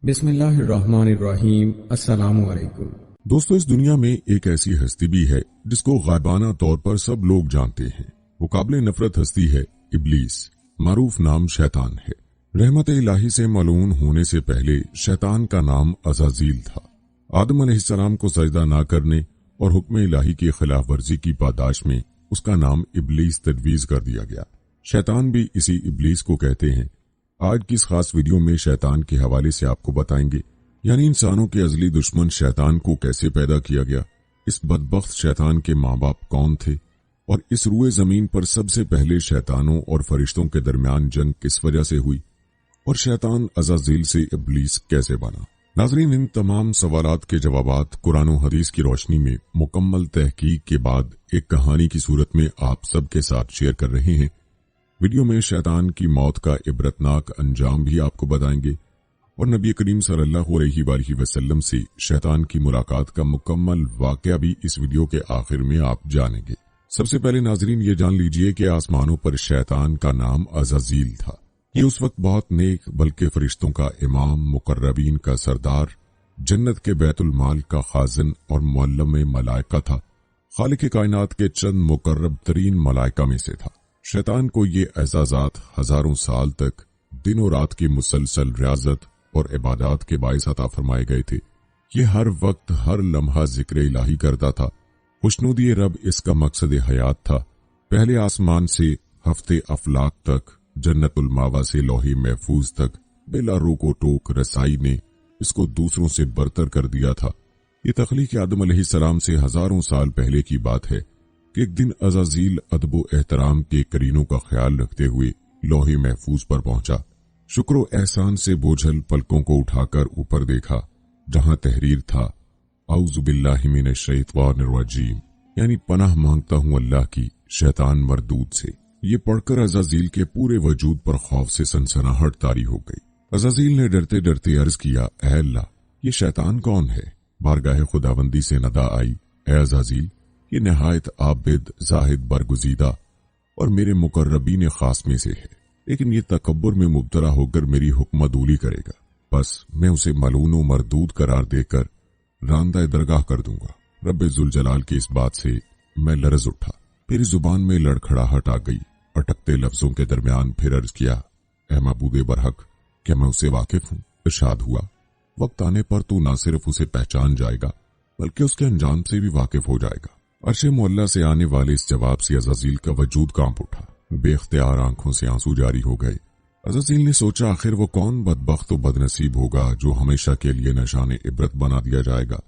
بسم اللہ الرحمن الرحیم۔ السلام علیکم دوستو، اس دنیا میں ایک ایسی ہستی بھی ہے جس کو غائبانہ طور پر سب لوگ جانتے ہیں۔ وہ قابل نفرت ہستی ہے ابلیس، معروف نام شیطان ہے۔ رحمت الہی سے ملعون ہونے سے پہلے شیطان کا نام عزازیل تھا۔ آدم علیہ السلام کو سجدہ نہ کرنے اور حکم الہی کی خلاف ورزی کی پاداش میں اس کا نام ابلیس تجویز کر دیا گیا۔ شیطان بھی اسی ابلیس کو کہتے ہیں۔ آج کی اس خاص ویڈیو میں شیطان کے حوالے سے آپ کو بتائیں گے، یعنی انسانوں کے ازلی دشمن شیطان کو کیسے پیدا کیا گیا، اس بدبخت شیطان کے ماں باپ کون تھے، اور اس روئے زمین پر سب سے پہلے شیطانوں اور فرشتوں کے درمیان جنگ کس وجہ سے ہوئی، اور شیطان عزازیل سے ابلیس کیسے بنا۔ ناظرین، ان تمام سوالات کے جوابات قرآن و حدیث کی روشنی میں مکمل تحقیق کے بعد ایک کہانی کی صورت میں آپ سب کے ساتھ شیئر کر رہے ہیں۔ ویڈیو میں شیطان کی موت کا عبرتناک انجام بھی آپ کو بتائیں گے، اور نبی کریم صلی اللہ علیہ وآلہ وسلم سے شیطان کی ملاقات کا مکمل واقعہ بھی اس ویڈیو کے آخر میں آپ جانیں گے۔ سب سے پہلے ناظرین یہ جان لیجئے کہ آسمانوں پر شیطان کا نام عزازیل تھا۔ یہ اس وقت بہت نیک بلکہ فرشتوں کا امام، مقربین کا سردار، جنت کے بیت المال کا خازن اور معلم ملائکہ تھا۔ خالق کائنات کے چند مقرب ترین ملائکہ میں سے تھا۔ شیطان کو یہ اعزازات ہزاروں سال تک دن و رات کی مسلسل ریاضت اور عبادات کے باعث عطا فرمائے گئے تھے۔ یہ ہر وقت ہر لمحہ ذکر الہی کرتا تھا۔ خوشنودی رب اس کا مقصد حیات تھا۔ پہلے آسمان سے ہفتے افلاک تک، جنت الماوا سے لوح محفوظ تک بلا روک و ٹوک رسائی نے اس کو دوسروں سے برتر کر دیا تھا۔ یہ تخلیق آدم علیہ السلام سے ہزاروں سال پہلے کی بات ہے کہ ایک دن عزازیل ادب و احترام کے کرینوں کا خیال رکھتے ہوئے لوح محفوظ پر پہنچا۔ شکر و احسان سے بوجھل پلکوں کو اٹھا کر اوپر دیکھا، جہاں تحریر تھا اعوذ باللہ من الشیطان الرجیم، یعنی پناہ مانگتا ہوں اللہ کی شیطان مردود سے۔ یہ پڑھ کر عزازیل کے پورے وجود پر خوف سے سنسناہٹ طاری ہو گئی۔ عزازیل نے ڈرتے ڈرتے عرض کیا، اے اللہ، یہ شیطان کون ہے؟ بارگاہ خداوندی سے ندا آئی، اے عزازیل، یہ نہایت عابد، زاہد، برگزیدہ اور میرے مقربین خاص میں سے ہے، لیکن یہ تکبر میں مبتلا ہو کر میری حکم عدولی کرے گا، بس میں اسے ملعون و مردود قرار دے کر راندہ درگاہ کر دوں گا۔ رب ذوالجلال کی اس بات سے میں لرز اٹھا، پھر زبان میں لڑکھڑاہٹ آ گئی۔ اٹکتے لفظوں کے درمیان پھر عرض کیا، اے معبود برحق، کیا میں اسے واقف ہوں؟ ارشاد ہوا، وقت آنے پر تو نہ صرف اسے پہچان جائے گا بلکہ اس کے انجام سے بھی واقف ہو جائے گا۔ عرش معلیٰ سے آنے والے اس جواب سے عزازیل کا وجود کانپ اٹھا، بے اختیار آنکھوں سے آنسو جاری ہو گئے۔ عزازیل نے سوچا، آخر وہ کون بدبخت و بدنصیب ہوگا جو ہمیشہ کے لیے نشان عبرت بنا دیا جائے گا۔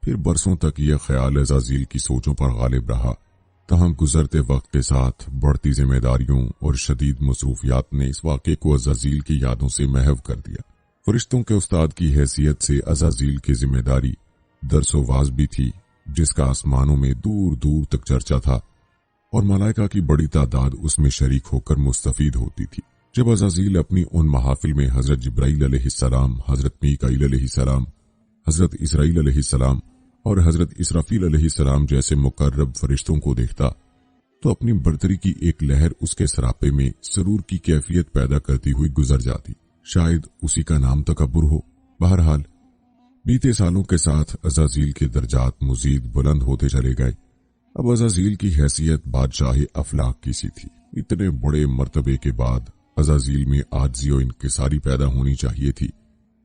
پھر برسوں تک یہ خیال عزازیل کی سوچوں پر غالب رہا، تاہم گزرتے وقت کے ساتھ بڑھتی ذمہ داریوں اور شدید مصروفیات نے اس واقعے کو عزازیل کی یادوں سے محو کر دیا۔ فرشتوں کے استاد کی حیثیت سے عزازیل کی ذمہ داری درس و واعظ بھی تھی، جس کا آسمانوں میں دور دور تک چرچا تھا، اور ملائکہ کی بڑی تعداد اس میں شریک ہو کر مستفید ہوتی تھی۔ جب عزازیل اپنی ان محافل میں حضرت جبرائیل علیہ السلام، حضرت میکائیل علیہ السلام، حضرت اسرائیل علیہ السلام اور حضرت اسرافیل علیہ السلام جیسے مقرب فرشتوں کو دیکھتا تو اپنی برتری کی ایک لہر اس کے سراپے میں سرور کی کیفیت پیدا کرتی ہوئی گزر جاتی۔ شاید اسی کا نام تکبر ہو۔ بہرحال بیتے سالوں کے ساتھ عزازیل کے درجات مزید بلند ہوتے چلے گئے۔ اب عزازیل کی حیثیت بادشاہ افلاک کی سی تھی۔ اتنے بڑے مرتبے کے بعد عزازیل میں عاجزی و انکساری پیدا ہونی چاہیے تھی،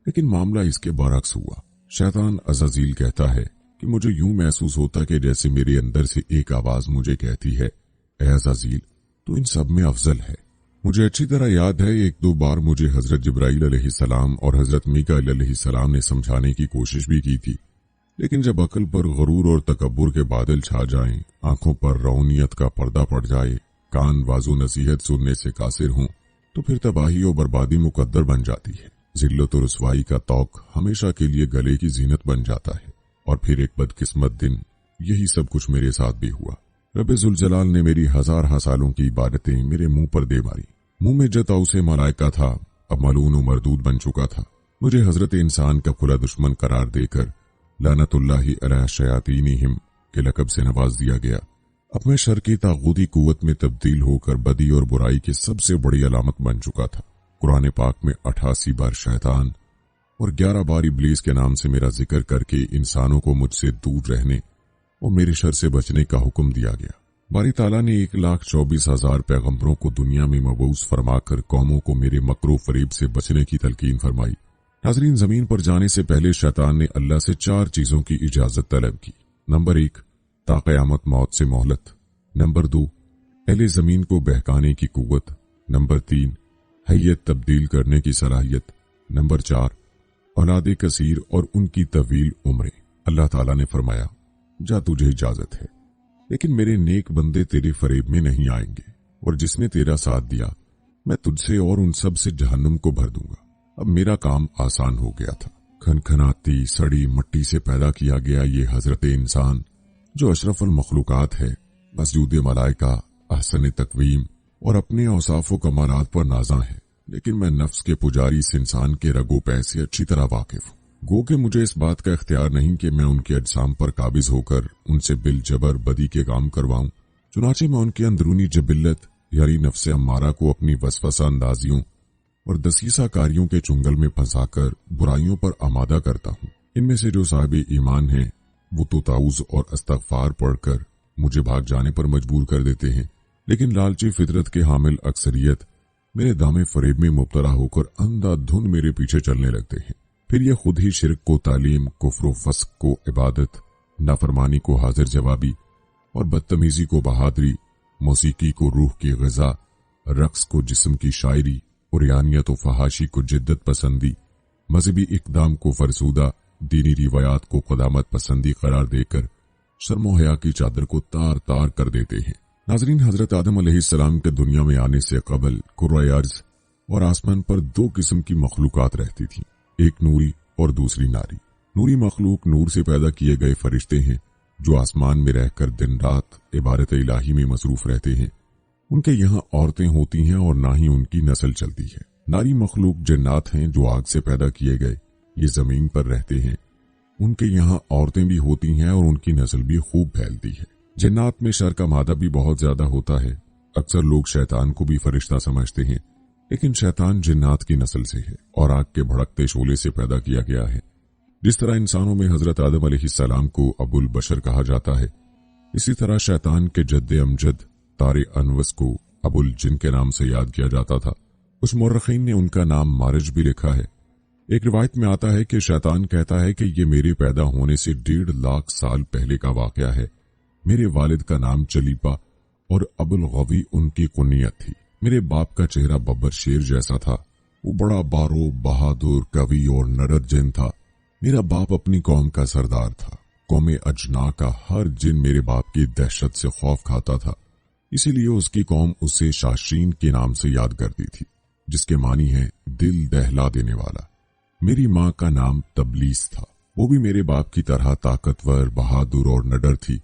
لیکن معاملہ اس کے برعکس ہوا۔ شیطان عزازیل کہتا ہے کہ مجھے یوں محسوس ہوتا کہ جیسے میرے اندر سے ایک آواز مجھے کہتی ہے، اے عزازیل، تو ان سب میں افضل ہے۔ مجھے اچھی طرح یاد ہے ایک دو بار مجھے حضرت جبرائیل علیہ السلام اور حضرت میکائیل علیہ السلام نے سمجھانے کی کوشش بھی کی تھی، لیکن جب عقل پر غرور اور تکبر کے بادل چھا جائیں، آنکھوں پر روحانیت کا پردہ پڑ جائے، کان واضح نصیحت سننے سے قاصر ہوں، تو پھر تباہی و بربادی مقدر بن جاتی ہے۔ ذلت و رسوائی کا طوق ہمیشہ کے لیے گلے کی زینت بن جاتا ہے۔ اور پھر ایک بدقسمت دن یہی سب کچھ میرے ساتھ بھی ہوا۔ رب ذوالجلال نے میری ہزارہ سالوں کی عبادتیں میرے منہ پر دے ماری۔ منہ میں جتا اسے ملائکہ تھا، اب ملعون و مردود بن چکا تھا۔ مجھے حضرت انسان کا کھلا دشمن قرار دے کر لعنت اللہ علی شیاطینہم کے لقب سے نواز دیا گیا۔ اب میں شر کی طاغوتی قوت میں تبدیل ہو کر بدی اور برائی کی سب سے بڑی علامت بن چکا تھا۔ قرآن پاک میں 88 بار شیطان और 11 बार इब्लीस के नाम से मेरा जिक्र करके इंसानों को मुझसे दूर रहने और मेरे शर से बचने का हुक्म दिया गया। बारी ताला ने 1,24,000 पैगंबरों को दुनिया में मबऊस फरमाकर कौमों को मेरे मकरो फरेब से बचने की तलकीन फरमाई। नाज़रीन, जमीन पर जाने से पहले शैतान ने अल्लाह से 4 चीजों की इजाजत तलब की। नंबर 1, ताक़यामत मौत से मोहलत। नंबर 2, अहले जमीन को बहकाने की कुव्वत। नंबर 3, हैयत तब्दील करने की सलाहियत। नंबर 4, औलादे कसीर और उनकी तवील उम्रें। अल्लाह ताला ने फरमाया, जा तुझे इजाजत है, लेकिन मेरे नेक बंदे तेरे फरेब में नहीं आएंगे, और जिसने तेरा साथ दिया मैं तुझसे और उन सब से जहन्नुम को भर दूंगा। अब मेरा काम आसान हो गया था। खनखनाती सड़ी मट्टी से पैदा किया गया ये हजरत इंसान जो अशरफुल मखलूकात है, मसजूद मलाइका, अहसन तकवीम और अपने औसाफ व कमालात पर नाजा है, लेकिन मैं नफ्स के पुजारी इस इंसान के रगो पै से अच्छी तरह वाकिफ हूँ। गो कि मुझे इस बात का इख्तियार नहीं कि मैं उनके अजसाम पर काबिज होकर उनसे बिल जबर बदी के काम करवाऊं। चुनाचे मैं उनकी अंदरूनी जबिल्लत यानी नफ्स अम्मारा को अपनी वसवसा अंदाजियों और दसीसा कारियों के चुंगल में फंसाकर बुराइयों पर आमादा करता हूँ। इनमें से जो साहिब ईमान हैं वो तो ताउज़ और अस्तगफार पढ़कर मुझे भाग जाने पर मजबूर कर देते हैं, लेकिन लालची फितरत के हामिल अक्सरियत मेरे दामे फरेब में मुब्तला होकर अंधाधुंध मेरे पीछे चलने लगते हैं। फिर ये खुद ही शिर्क को तालीम, कुफ्र व फस्क को इबादत, नाफरमानी को हाजिर जवाबी और बदतमीजी को बहादुरी, मौसीकी को रूह की ग़िज़ा, रक्स को जिस्म की शायरी, उरियानियत व फहाशी को जिद्दत पसंदी, मजहबी इक़दाम को फरसूदा, दीनी रिवायात को क़दामत पसंदी करार देकर शर्म हया की चादर को तार तार कर देते हैं। नाज़रीन, हजरत आदम अलैहिस्सलाम के दुनिया में आने से कबल कुर्रा अर्ज़ और आसमान पर 2 किस्म की मखलूकात रहती थी, एक नूरी और दूसरी नारी। नूरी मखलूक नूर से पैदा किए गए फरिश्ते हैं जो आसमान में रहकर दिन रात इबारत इलाही में मसरूफ रहते हैं। उनके यहाँ औरतें होती हैं और ना ही उनकी नस्ल चलती है। नारी मखलूक जन्नात हैं जो आग से पैदा किए गए, ये जमीन पर रहते हैं। उनके यहाँ औरतें भी होती हैं और उनकी नस्ल भी खूब फैलती है। जन्नात में शर का मादा भी बहुत ज्यादा होता है। अक्सर लोग शैतान को भी फरिश्ता समझते हैं, लेकिन शैतान जिन्नात की नस्ल से है और आग के भड़कते शोले से पैदा किया गया है। जिस तरह इंसानों में हजरत आदम अलैहिस्सलाम को अबुल बशर कहा जाता है, इसी तरह शैतान के जद्दे अमजद तारे अनवस को अबुल जिन के नाम से याद किया जाता था। कुछ मुर्रखीन ने उनका नाम मारज भी लिखा है। एक रिवायत में आता है कि शैतान कहता है कि ये मेरे पैदा होने से 1.5 लाख साल पहले का वाकया है। मेरे वालिद का नाम चलीपा और अबुल गवी उनकी कुनियत थी। मेरे बाप का चेहरा बब्बर शेर जैसा था। वो बड़ा बारो, बहादुर, कवि और नरद जिन था। मेरा बाप अपनी कौम का सरदार था। कौम अजना का हर जिन मेरे बाप की दहशत से खौफ खाता था, इसीलिए उसकी कौम उसे शाशीन के नाम से याद करती थी, जिसके मानी है दिल दहला देने वाला। मेरी माँ का नाम तबलीस था। वो भी मेरे बाप की तरह ताकतवर, बहादुर और नडर थी,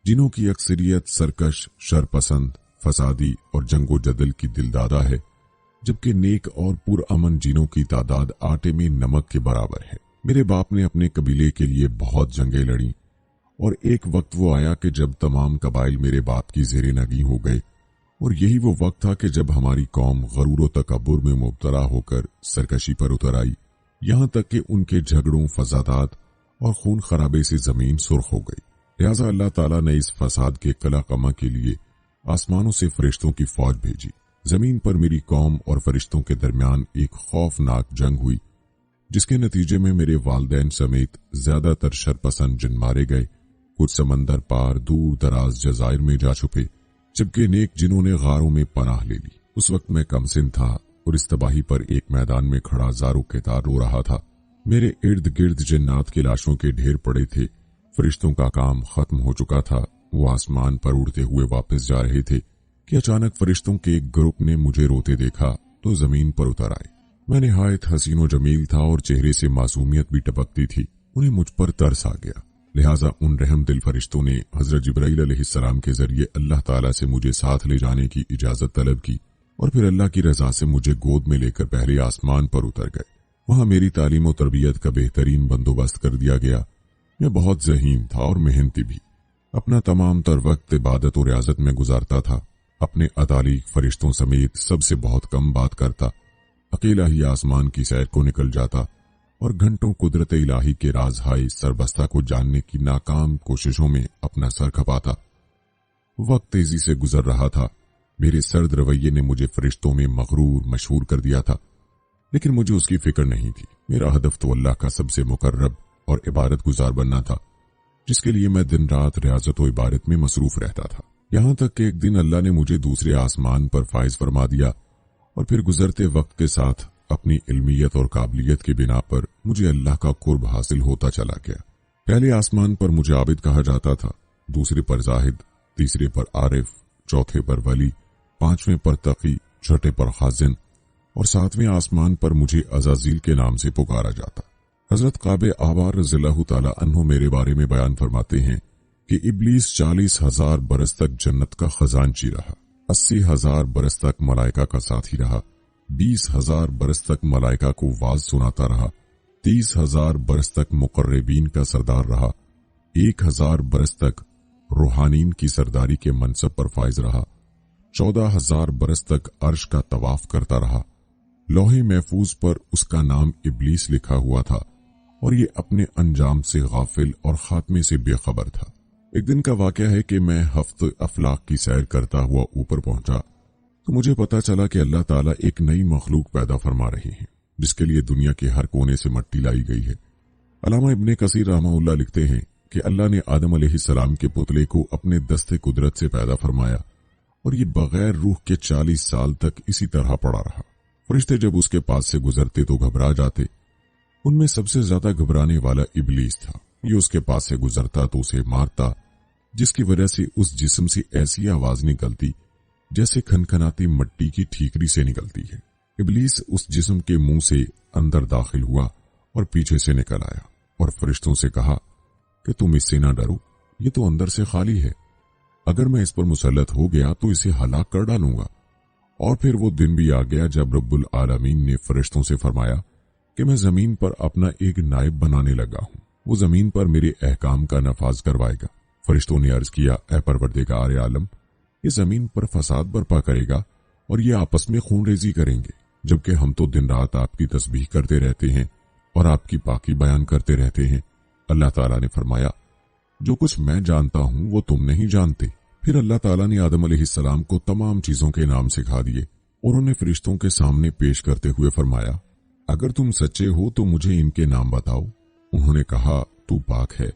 जिन्हों की अक्सरियत सरकश, शरपसंद, फसादी और जंगो जदल की दिलदादा है, जबकि नेक और पुरअमन जिनों की तादाद आटे में नमक के बराबर है। मेरे बाप ने अपने कबीले के लिए बहुत जंगें लड़ी और एक वक्त वो आया कि जब तमाम कबाइल मेरे बाप की ज़ेरे नगी हो गए, और यही वो वक्त था कि जब हमारी कौम गरूर व तकब्बुर में मुब्तला होकर सरकशी पर उतर आई, यहाँ तक कि उनके झगड़ों, फसादात और खून खराबे से जमीन सुर्ख हो गई। लिहाजा अल्लाह ताला ने इस फसाद के कला कमा के लिए आसमानों से फरिश्तों की फौज भेजी। जमीन पर मेरी कौम और फरिश्तों के दरमियान एक खौफनाक जंग हुई, जिसके नतीजे में मेरे वालिदैन समेत ज्यादातर शरपसंद जिन मारे गए। कुछ समंदर पार दूर दराज जजायर में जा छुपे, जबकि नेक जिन्होंने गारों में पनाह ले ली। उस वक्त मैं कमसिन था और इस तबाही पर एक मैदान में खड़ा ज़ारो के तार रो रहा था। मेरे इर्द गिर्द जन्नात की लाशों के ढेर पड़े थे। फरिश्तों का काम खत्म हो चुका था। वो आसमान पर उड़ते हुए वापस जा रहे थे कि अचानक फरिश्तों के एक ग्रुप ने मुझे रोते देखा तो जमीन पर उतर आए। मैं निहायत हसीन व जमील था और चेहरे से मासूमियत भी टपकती थी। उन्हें मुझ पर तरस आ गया। लिहाजा उन रहम दिल फरिश्तों ने हजरत जिब्राइल अलैहिस्सलाम के जरिए अल्लाह ताला से मुझे साथ ले जाने की इजाजत तलब की और फिर अल्लाह की रजा से मुझे गोद में लेकर पहले आसमान पर उतर गए। वहां मेरी तालीम और तरबियत का बेहतरीन बंदोबस्त कर दिया गया। मैं बहुत ज़हीन था और मेहनती भी। अपना तमाम तर वक्त इबादत और रियाजत में गुजारता था। अपने अतालिक फरिश्तों समेत सबसे बहुत कम बात करता। अकेला ही आसमान की सैर को निकल जाता और घंटों कुदरत इलाही के राज हाय सरबस्ता को जानने की नाकाम कोशिशों में अपना सर खपाता। वक्त तेजी से गुजर रहा था। मेरे सर्द रवैये ने मुझे फरिश्तों में मगरूर मशहूर कर दिया था, लेकिन मुझे उसकी फिक्र नहीं थी। मेरा हदफ तो अल्लाह का सबसे मुकर्रब और इबादत गुजार बनना था, जिसके लिए मैं दिन रात रियाजत और इबादत में मसरूफ रहता था। यहां तक कि एक दिन अल्लाह ने मुझे दूसरे आसमान पर फाइज फरमा दिया और फिर गुजरते वक्त के साथ अपनी इल्मियत और काबिलियत की बिना पर मुझे अल्लाह का कुर्ब हासिल होता चला गया। पहले आसमान पर मुझे आबिद कहा जाता था, दूसरे पर जाहिद, तीसरे पर आरिफ, चौथे पर वली, पांचवें पर तकी, छठे पर खाजिन और सातवें आसमान पर मुझे अज़ाज़ील के नाम से पुकारा जाता। हजरत काबे आवार रज़ियल्लाहु ताला अन्हु मेरे बारे में बयान फरमाते हैं कि इब्लीस 40,000 बरस तक जन्नत का खजानची रहा, 80,000 बरस तक मलाइका का साथी रहा, 20,000 बरस तक मलाइका को वाज सुनाता रहा, 30,000 बरस तक मुकर्रबीन का सरदार रहा, 1,000 बरस तक रूहानीन की सरदारी के मनसब पर फाइज रहा, 14,000 बरस तक अर्श का तवाफ करता रहा। लौहे महफूज पर उसका नाम इब्लीस लिखा हुआ था और ये अपने अंजाम से गाफिल और खात्मे से बेखबर था। एक दिन का वाकया है कि मैं हफ्त अफलाक की सैर करता हुआ ऊपर पहुंचा तो मुझे पता चला कि अल्लाह ताला एक नई मखलूक पैदा फरमा रहे हैं, जिसके लिए दुनिया के हर कोने से मट्टी लाई गई है। अल्लामा इब्ने कसीर रहमहुल्लाह लिखते हैं कि अल्लाह ने आदम अलैहिस्सलाम के पुतले को अपने दस्ते कुदरत से पैदा फरमाया और ये बगैर रूह के 40 साल तक इसी तरह पड़ा रहा। फरिश्ते जब उसके पास से गुजरते तो घबरा जाते। उनमें सबसे ज्यादा घबराने वाला इब्लीस था। ये उसके पास से गुजरता तो उसे मारता, जिसकी वजह से उस जिस्म से ऐसी आवाज निकलती जैसे खनखनाती मट्टी की ठीकरी से निकलती है। इब्लीस उस जिस्म के मुंह से अंदर दाखिल हुआ और पीछे से निकल आया और फरिश्तों से कहा कि तुम इससे ना डरो, ये तो अंदर से खाली है। अगर मैं इस पर मुसल्लत हो गया तो इसे हलाक कर डालूंगा। और फिर वो दिन भी आ गया जब रब्बुल आलमीन ने फरिश्तों से फरमाया कि मैं जमीन पर अपना एक नायब बनाने लगा हूं, वो जमीन पर मेरे अहकाम का नफाज करवाएगा। फरिश्तों ने अर्ज किया, ऐ परवरदिगार आलम, ये जमीन पर फसाद बर्पा करेगा और ये आपस में खून रेजी करेंगे, जबकि हम तो दिन रात आपकी तस्बीह करते रहते हैं और आपकी पाकी बयान करते रहते हैं। अल्लाह ताला ने फरमाया, जो कुछ मैं जानता हूं वो तुम नहीं जानते। फिर अल्लाह ताला ने आदम अलैहिस्सलाम को तमाम चीजों के नाम सिखा दिए और उन्हें फरिश्तों के सामने पेश करते हुए फरमाया, अगर तुम सच्चे हो तो मुझे इनके नाम बताओ। उन्होंने कहा, तू पाक है,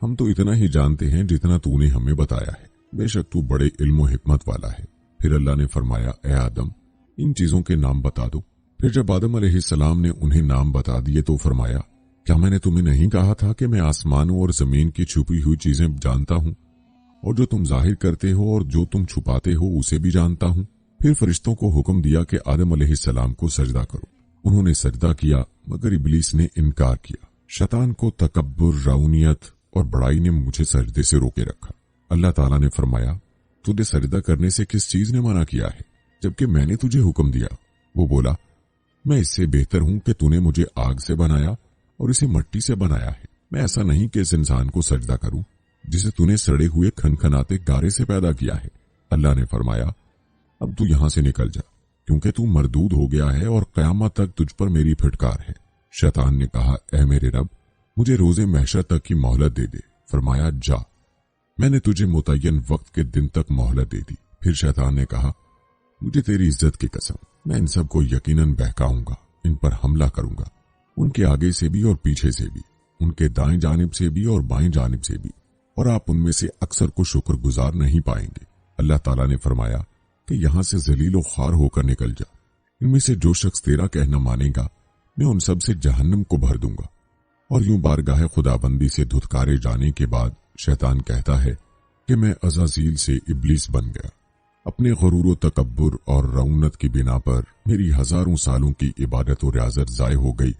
हम तो इतना ही जानते हैं जितना तूने हमें बताया है, बेशक तू बड़े इल्म और हिकमत वाला है। फिर अल्लाह ने फरमाया, ए आदम, इन चीजों के नाम बता दो। फिर जब आदम अलैहिस्सलाम ने उन्हें नाम बता दिए तो फरमाया, क्या मैंने तुम्हें नहीं कहा था कि मैं आसमानों और जमीन की छुपी हुई चीजें जानता हूं, और जो तुम जाहिर करते हो और जो तुम छुपाते हो उसे भी जानता हूं। फिर फरिश्तों को हुक्म दिया कि आदम अलैहिस्सलाम को सजदा करो। उन्होंने सजदा किया, मगर इब्लीस ने इनकार किया। शैतान को तकब्बुर, रऊनियत और बड़ाई ने मुझे सजदे से रोके रखा। अल्लाह ताला ने फरमाया, तुझे सजदा करने से किस चीज ने मना किया है, जबकि मैंने तुझे हुक्म दिया। वो बोला, मैं इससे बेहतर हूं कि तूने मुझे आग से बनाया और इसे मट्टी से बनाया है। मैं ऐसा नहीं कि इस इंसान को सजदा करूं जिसे तूने सड़े हुए खनखनाते गारे से पैदा किया है। अल्लाह ने फरमाया, अब तू यहां से निकल जा, क्योंकि तू मरदूद हो गया है और क़यामत तक तुझ पर मेरी फिटकार है। शैतान ने कहा, ऐ मेरे रब, मुझे रोजे महशर तक की मोहलत दे दे। फरमाया, जा, मैंने तुझे मुतय्यन वक्त के दिन तक मोहलत दे दी। फिर शैतान ने कहा, मुझे तेरी इज्जत की कसम, मैं इन सबको यकीनन बहकाऊंगा, इन पर हमला करूंगा, उनके आगे से भी और पीछे से भी, उनके दाएं जानिब से भी और बाएं जानिब से भी, और आप उनमें से अक्सर को शुक्रगुजार नहीं पाएंगे। अल्लाह ताला ने फरमाया कि यहां से जलीलो खार होकर निकल जा। इनमें से जो शख्स तेरा कहना मानेगा मैं उन सब से जहन्नम को भर दूंगा। और यूं बारगाह खुदाबंदी से धुतकारे जाने के बाद शैतान कहता है कि मैं अज़ाज़ील से इब्लीस बन गया। अपने गुरूर व तकब्बुर और रऊनत की बिना पर मेरी हजारों सालों की इबादत और रियाजत ज़ाय हो गई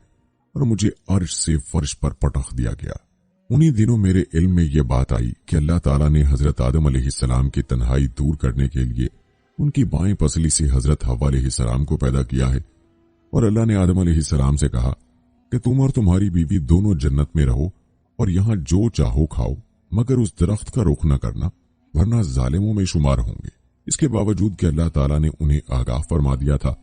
और मुझे अर्श से फर्श पर पटख दिया गया। उन्हीं दिनों मेरे इल्म में यह बात आई कि अल्लाह ताला ने हजरत आदम अलैहिस्सलाम की तन्हाई दूर करने के लिए उनकी बाएं पसली से हजरत हव्वा अलैहिस्सलाम को पैदा किया है। और अल्लाह ने आदम अलैहिस्सलाम से कहा कि तुम और तुम्हारी बीवी दोनों जन्नत में रहो और यहां जो चाहो खाओ, मगर उस दरख्त का रुख न करना, वरना जालिमों में शुमार होंगे। इसके बावजूद कि अल्लाह ताला ने उन्हें आगाह फरमा दिया था,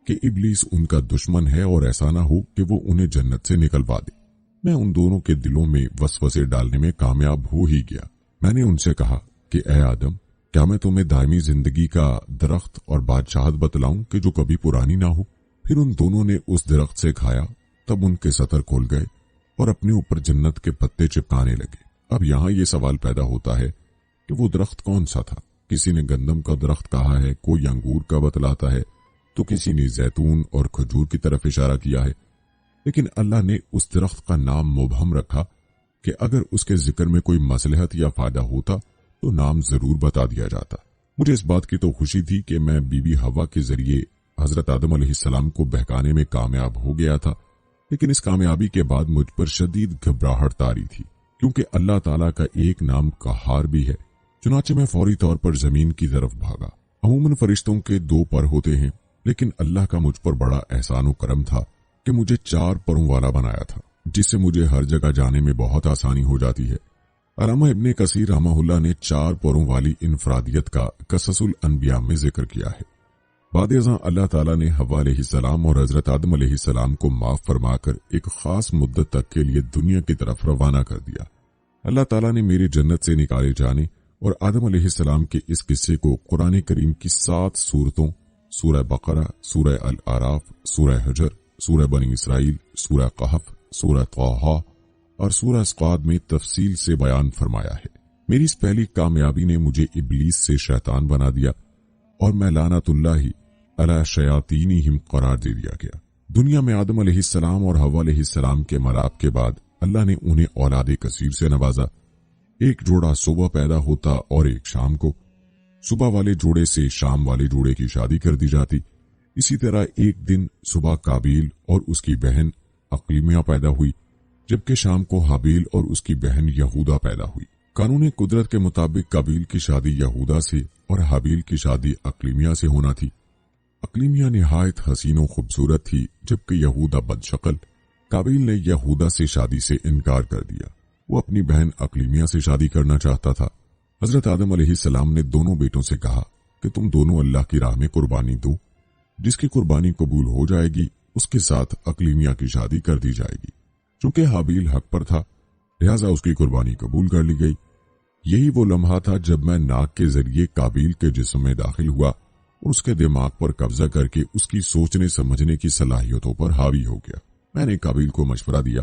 کہ ابلیس ان کا دشمن ہے اور ایسا نہ ہو کہ وہ انہیں جنت سے نکلوا دے۔ میں ان دونوں کے دلوں میں وسوسے ڈالنے میں کامیاب ہو ہی گیا۔ میں نے ان سے کہا کہ اے آدم، کیا میں تمہیں دائمی زندگی کا درخت اور بادشاہت بتلاؤں کہ جو کبھی پرانی نہ ہو؟ پھر ان دونوں نے اس درخت سے کھایا، تب ان کے سطر کھول گئے اور اپنے اوپر جنت کے پتے چپکانے لگے۔ اب یہاں یہ سوال پیدا ہوتا ہے کہ وہ درخت کون سا تھا؟ کسی نے گندم کا درخت کہا ہے، کوئی انگور کا بتلاتا ہے، تو کسی نے زیتون اور کھجور کی طرف اشارہ کیا ہے، لیکن اللہ نے اس درخت کا نام مبہم رکھا کہ اگر اس کے ذکر میں کوئی مصلحت یا فائدہ ہوتا تو نام ضرور بتا دیا جاتا۔ مجھے اس بات کی تو خوشی تھی کہ میں بی بی حوا کے ذریعے حضرت آدم علیہ السلام کو بہکانے میں کامیاب ہو گیا تھا، لیکن اس کامیابی کے بعد مجھ پر شدید گھبراہٹ طاری تھی، کیونکہ اللہ تعالیٰ کا ایک نام قہار بھی ہے۔ چنانچہ میں فوری طور پر زمین کی طرف بھاگا۔ عموماً فرشتوں کے 2 پر ہوتے ہیں، لیکن اللہ کا مجھ پر بڑا احسان و کرم تھا کہ مجھے 4 پروں والا بنایا تھا، جس سے مجھے ہر جگہ جانے میں بہت آسانی ہو جاتی ہے۔ علامہ ابن کثیر رحمہ اللہ نے 4 پروں والی انفرادیت کا قصص الانبیاء میں ذکر کیا ہے۔ بعد ازاں اللہ تعالیٰ نے حوا علیہ السلام اور حضرت آدم علیہ السلام کو معاف فرما کر ایک خاص مدت تک کے لیے دنیا کی طرف روانہ کر دیا۔ اللہ تعالیٰ نے میرے جنت سے نکالے جانے اور آدم علیہ السلام کے اس قصے کو قرآن کریم کی 7 سورتوں، سورہ بقرہ، سورہ الاعراف، سورہ حجر، سورہ بنی اسرائیل، سورہ قحف، سورہ طٰہٰ اور سورہ صاد میں تفصیل سے بیان فرمایا ہے۔ میری اس پہلی کامیابی نے مجھے ابلیس سے شیطان بنا دیا اور میں لعنت اللہ علی شیاطینہم قرار دے دیا گیا۔ دنیا میں آدم علیہ السلام اور حوا علیہ السلام کے ملاپ کے بعد اللہ نے انہیں اولاد کثیر سے نوازا۔ ایک جوڑا صبح پیدا ہوتا اور ایک شام کو۔ صبح والے جوڑے سے شام والے جوڑے کی شادی کر دی جاتی۔ اسی طرح ایک دن صبح قابیل اور اس کی بہن اقلیمیہ پیدا ہوئی، جبکہ شام کو حابیل اور اس کی بہن یہودا پیدا ہوئی۔ قانون قدرت کے مطابق قابیل کی شادی یہودا سے اور حابیل کی شادی اقلیمیہ سے ہونا تھی۔ اقلیمیہ نہایت حسین و خوبصورت تھی، جبکہ یہودا بدشکل۔ قابیل نے یہودا سے شادی سے انکار کر دیا، وہ اپنی بہن اقلیمیہ سے شادی کرنا چاہتا تھا۔ حضرت آدم علیہ السلام نے دونوں بیٹوں سے کہا کہ تم دونوں اللہ کی راہ میں قربانی دو، جس کی قربانی قبول ہو جائے گی اس کے ساتھ اقلیمیہ کی شادی کر دی جائے گی۔ چونکہ حابیل حق پر تھا، لہذا اس کی قربانی قبول کر لی گئی۔ یہی وہ لمحہ تھا جب میں ناک کے ذریعے قابیل کے جسم میں داخل ہوا اور اس کے دماغ پر قبضہ کر کے اس کی سوچنے سمجھنے کی صلاحیتوں پر حاوی ہو گیا۔ میں نے قابیل کو مشورہ دیا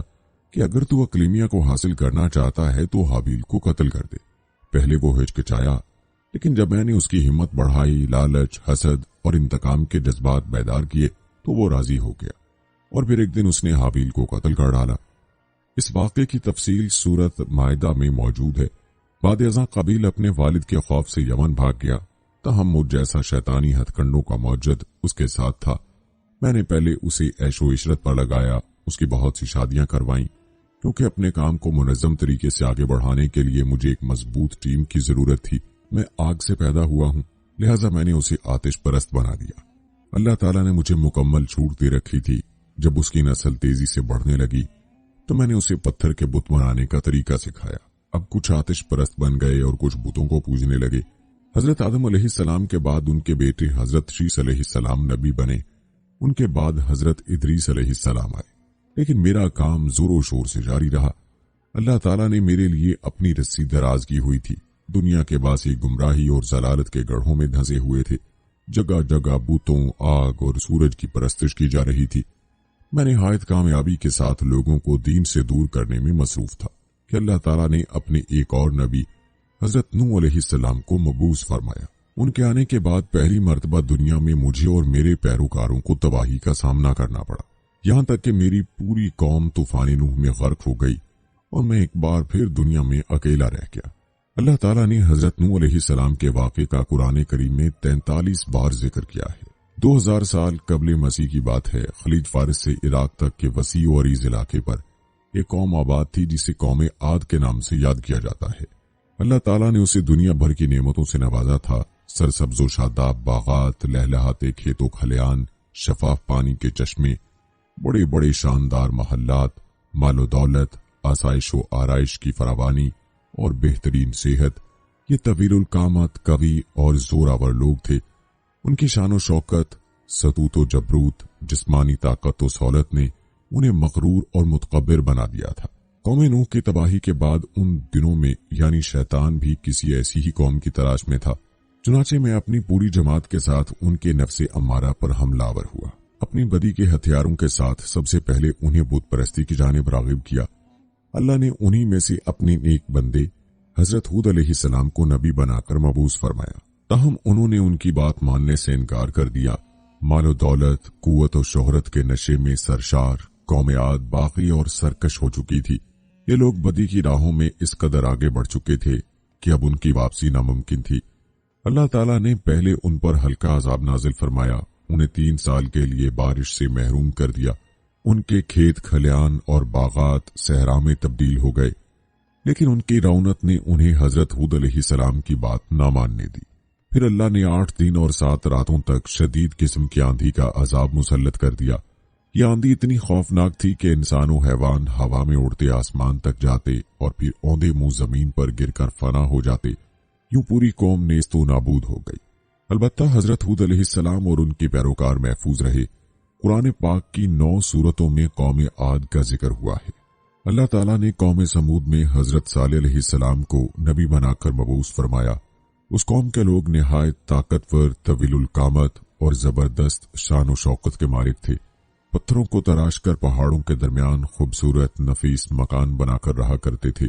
کہ اگر تو اقلیمیہ کو حاصل کرنا چاہتا ہے تو حابیل کو قتل کر دے۔ پہلے وہ ہچکچایا، لیکن جب میں نے اس کی ہمت بڑھائی، لالچ، حسد اور انتقام کے جذبات بیدار کیے تو وہ راضی ہو گیا، اور پھر ایک دن اس نے حابیل کو قتل کر ڈالا۔ اس واقعے کی تفصیل سورۃ مائدہ میں موجود ہے۔ بعد ازاں قابیل اپنے والد کے خوف سے یمن بھاگ گیا، تاہم مجھ جیسا شیطانی ہتھ کنڈوں کا موجد اس کے ساتھ تھا۔ میں نے پہلے اسے عیش و عشرت پر لگایا، اس کی بہت سی شادیاں کروائیں، کیونکہ اپنے کام کو منظم طریقے سے آگے بڑھانے کے لیے مجھے ایک مضبوط ٹیم کی ضرورت تھی۔ میں آگ سے پیدا ہوا ہوں، لہٰذا میں نے اسے آتش پرست بنا دیا۔ اللہ تعالیٰ نے مجھے مکمل چھوٹ دے رکھی تھی۔ جب اس کی نسل تیزی سے بڑھنے لگی تو میں نے اسے پتھر کے بت بنانے کا طریقہ سکھایا۔ اب کچھ آتش پرست بن گئے اور کچھ بتوں کو پوجنے لگے۔ حضرت آدم علیہ السلام کے بعد ان کے بیٹے حضرت شیس علیہ السلام نبی بنے، ان کے بعد حضرت ادریس علیہ السلام آئے، لیکن میرا کام زور و شور سے جاری رہا۔ اللہ تعالیٰ نے میرے لیے اپنی رسی دراز کی ہوئی تھی۔ دنیا کے باسی گمراہی اور ضلالت کے گڑھوں میں دھنسے ہوئے تھے۔ جگہ جگہ بتوں، آگ اور سورج کی پرستش کی جا رہی تھی۔ میں نہایت کامیابی کے ساتھ لوگوں کو دین سے دور کرنے میں مصروف تھا کہ اللہ تعالیٰ نے اپنے ایک اور نبی حضرت نوح علیہ السلام کو مبعوث فرمایا۔ ان کے آنے کے بعد پہلی مرتبہ دنیا میں مجھے اور میرے پیروکاروں کو تباہی کا سامنا کرنا پڑا، یہاں تک کہ میری پوری قوم طوفان نوح میں غرق ہو گئی اور میں ایک بار پھر دنیا میں اکیلا رہ گیا۔ اللہ تعالیٰ نے حضرت نوح علیہ السلام کے واقعے کا قرآن کریم میں 43 بار ذکر کیا ہے۔ 2000 سال قبل مسیح کی بات ہے، خلیج فارس سے عراق تک کے وسیع و عریض علاقے پر ایک قوم آباد تھی جسے قوم عاد کے نام سے یاد کیا جاتا ہے۔ اللہ تعالیٰ نے اسے دنیا بھر کی نعمتوں سے نوازا تھا۔ سرسبز و شاداب باغات، لہلہاتے کھیت و کھلیان، شفاف پانی کے چشمے، بڑے بڑے شاندار محلات، مال و دولت، آسائش و آرائش کی فراوانی اور بہترین صحت۔ یہ طویل القامت، قوی اور زوراور لوگ تھے۔ ان کی شان و شوکت सतूत व जबरूत, जिस्मानी ताकत व सहूलत ने उन्हें मगरूर और मुतकब्बिर बना दिया था। कौम नूह की तबाही के बाद उन दिनों में यानी शैतान भी किसी ऐसी ही कौम की तलाश में था। चुनाचे मैं अपनी पूरी जमात के साथ उनके नफ्से अम्मारा पर हमलावर हुआ। अपनी बदी के हथियारों के साथ सबसे पहले उन्हें बुत परस्ती की जानिब रागिब किया। अल्लाह ने उन्हीं में से अपने नेक बंदे हजरत हूद अलैहिस्सलाम को नबी बनाकर मबूस फरमाया। ताहम उन्होंने उनकी बात मानने से इनकार कर दिया। मालो दौलत, कुव्वत और शोहरत के नशे में सरशार कौम आद बागी और सरकश हो चुकी थी। ये लोग बदी की राहों में इस कदर आगे बढ़ चुके थे कि अब उनकी वापसी नामुमकिन थी। अल्लाह ताला ने पहले उन पर हल्का अजाब नाजिल फरमाया, उन्हें 3 साल के लिए बारिश से महरूम कर दिया। उनके खेत खलियान और बागात सहरा में तब्दील हो गए, लेकिन उनकी रौनत ने उन्हें हजरत हूद अलैहिस्सलाम की बात न मानने दी। फिर अल्लाह ने 8 दिन और 7 रातों तक शदीद किस्म की आंधी का अजाब मुसल्लत कर दिया। ये आंधी इतनी खौफनाक थी कि इंसान और हैवान हवा में उड़ते आसमान तक जाते और फिर औंधे मुंह जमीन पर गिरकर फना हो जाते। यूं पूरी कौम नेस्तो नाबूद हो गई। अलबत्ता हजरत हूद अलैहिस्सलाम और उनके पैरोकार महफूज रहे। कुरान पाक की 9 सूरतों में कौम आद का जिक्र हुआ है। अल्लाह ताला ने कौम समूद में हजरत सालेह अलैहिस्सलाम को नबी बनाकर मबूस फरमाया। उस कौम के लोग निहायत ताकतवर, तवीलुल कामत और जबरदस्त शान व शौकत के मालिक थे। पत्थरों को तराश कर पहाड़ों के दरमियान खूबसूरत नफीस मकान बनाकर रहा करते थे।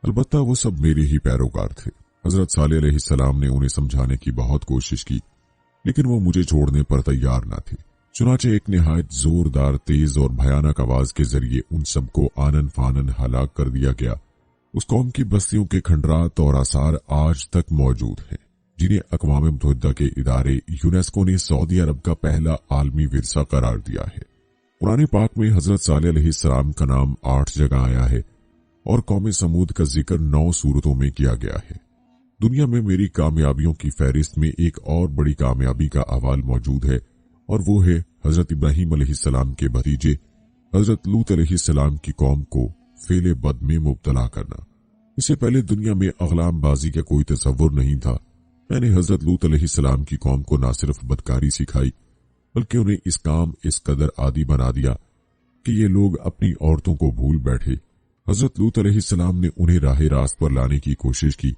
अलबत्ता वो सब मेरे ही पैरोकार थे। हजरत सालेह अलैहिस्सलाम ने उन्हें समझाने की बहुत कोशिश की, लेकिन वो मुझे छोड़ने पर तैयार न थे। चुनाचे एक निहायत जोरदार, तेज और भयानक आवाज के जरिए उन सबको आनन फानन हलाक कर दिया गया। उस कौम की बस्तियों के खंडरात और आसार आज तक मौजूद हैं, जिन्हें अक़वाम मुत्तहिदा के इदारे यूनेस्को ने सऊदी अरब का पहला आलमी विरसा करार दिया है। कुरान पाक में हजरत सालेह अलैहिस्सलाम का नाम 8 जगह आया है और कौम समूद का जिक्र 9 सूरतों में किया गया है। दुनिया में मेरी कामयाबियों की फहरिस्त में एक और बड़ी कामयाबी का अहवाल मौजूद है, और वो है हजरत इब्राहीम अलैहिस्सलाम के भतीजे हजरत लूत अलैहिस्सलाम की कौम को फेले बद में मुब्तला करना। इससे पहले दुनिया में अगलाम बाजी का कोई तसव्वुर नहीं था। मैंने हजरत लूत अलैहिस्सलाम की कौम को न सिर्फ बदकारी सिखाई, बल्कि उन्हें इस काम इस कदर आदी बना दिया कि ये लोग अपनी औरतों को भूल बैठे। हजरत लूत अलैहिस्सलाम ने उन्हें राह रास्त पर लाने की कोशिश की,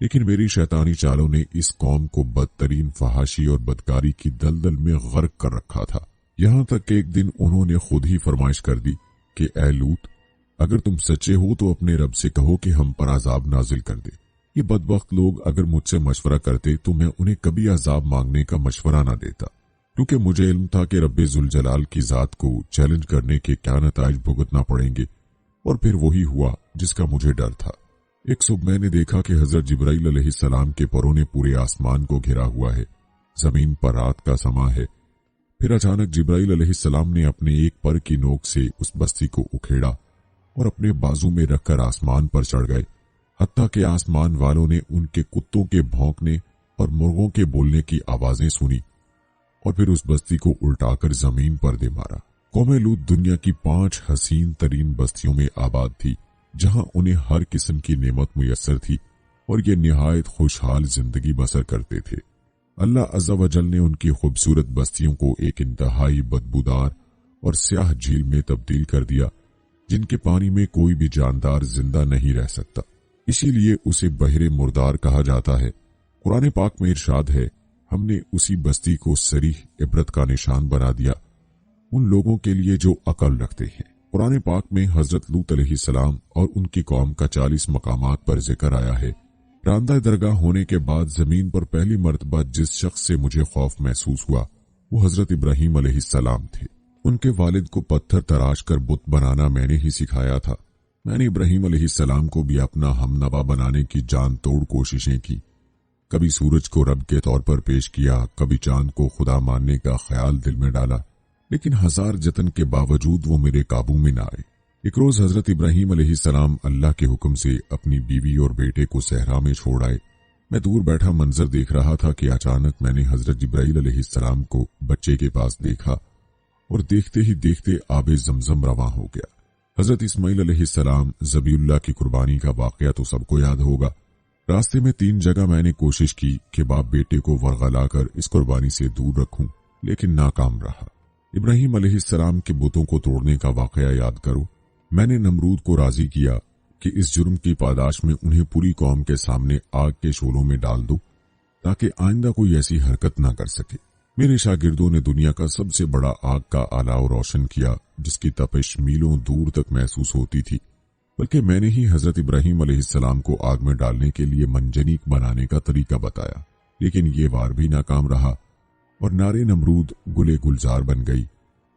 लेकिन मेरी शैतानी चालों ने इस कौम को बदतरीन फहाशी और बदकारी की दलदल में गर्क कर रखा था। यहां तक कि एक दिन उन्होंने खुद ही फरमाइश कर दी कि ऐ लूत, अगर तुम सच्चे हो तो अपने रब से कहो कि हम पर अजाब नाजिल कर दे। ये बदबख्त लोग अगर मुझसे मशवरा करते तो मैं उन्हें कभी अजाब मांगने का मशवरा न देता, क्योंकि मुझे इल्म था कि रब्बे जुल जलाल की जात को चैलेंज करने के क्या नताइज भुगतना पड़ेंगे। और फिर वही हुआ जिसका मुझे डर था। एक सुबह मैंने देखा कि हजरत जिब्राइल अलैहिस्सलाम के परों ने पूरे आसमान को घेरा हुआ है। जमीन पर रात का समा है। फिर अचानक जिब्राइल अलैहिस्सलाम ने अपने एक पर की नोक से उस बस्ती को उखेड़ा और अपने बाजू में रखकर आसमान पर चढ़ गए। हत्ता कि आसमान वालों ने उनके कुत्तों के भौंकने और मुर्गों के बोलने की आवाजें सुनी और फिर उस बस्ती को उल्टाकर जमीन पर दे मारा। कौम लूत दुनिया की 5 हसीन तरीन बस्तियों में आबाद थी, जहां उन्हें हर किस्म की नेमत मुयस्सर थी और ये निहायत खुशहाल जिंदगी बसर करते थे। अल्लाह अज़्ज़ा वजल ने उनकी खूबसूरत बस्तियों को एक इंतहाई बदबूदार और स्याह झील में तब्दील कर दिया, जिनके पानी में कोई भी जानदार जिंदा नहीं रह सकता। इसीलिए उसे बहरे मुर्दार कहा जाता है। कुरान पाक में इरशाद है, हमने उसी बस्ती को सरीह इबरत का निशान बना दिया उन लोगों के लिए जो अकल रखते हैं। कुरान पाक में हजरत लूत अलैहिस्सलाम और उनकी कौम का 40 मकामात पर जिक्र आया है। रांदा दरगाह होने के बाद जमीन पर पहली मर्तबा जिस शख्स से मुझे खौफ महसूस हुआ वो हजरत इब्राहीम अलैहिस्सलाम थे। उनके वालिद को पत्थर तराश कर बुत बनाना मैंने ही सिखाया था। मैंने इब्राहीम अलैहिस्सलाम को भी अपना हमनवा बनाने की जान तोड़ कोशिशें की। कभी सूरज को रब के तौर पर पेश किया, कभी चांद को खुदा मानने का ख्याल दिल में डाला, लेकिन 1000 जतन के बावजूद वो मेरे काबू में न आए। एक रोज हजरत इब्राहीम अलैहिस्सलाम अल्लाह के हुक्म से अपनी बीवी और बेटे को सहरा में छोड़ आए। मैं दूर बैठा मंजर देख रहा था कि अचानक मैंने हजरत जिब्राईल अलैहिस्सलाम को बच्चे के पास देखा और देखते ही देखते आबे जमजम रवां हो गया। हजरत इस्माइल अलैहिस्सलाम ज़बीउल्लाह की कुर्बानी का वाकया तो सबको याद होगा। रास्ते में 3 जगह मैंने कोशिश की कि बाप बेटे को वरगलाकर इस कुर्बानी से दूर रखूं, लेकिन नाकाम रहा। इब्राहिम अलैहिस्सलाम के बुतों को तोड़ने का वाकया याद करो। मैंने नमरूद को राजी किया कि इस जुर्म की पादाश में उन्हें पूरी कौम के सामने आग के शोलों में डाल दो ताकि आइंदा कोई ऐसी हरकत ना कर सके। मेरे शागिर्दों ने दुनिया का सबसे बड़ा आग का अलाव रोशन किया जिसकी तपिश मीलों दूर तक महसूस होती थी, बल्कि मैंने ही हजरत इब्राहिम अलैहिस्सलाम को आग में डालने के लिए मंजनीक बनाने का तरीका बताया। लेकिन ये वार भी नाकाम रहा और नारे नमरूद गुले गुलजार बन गई।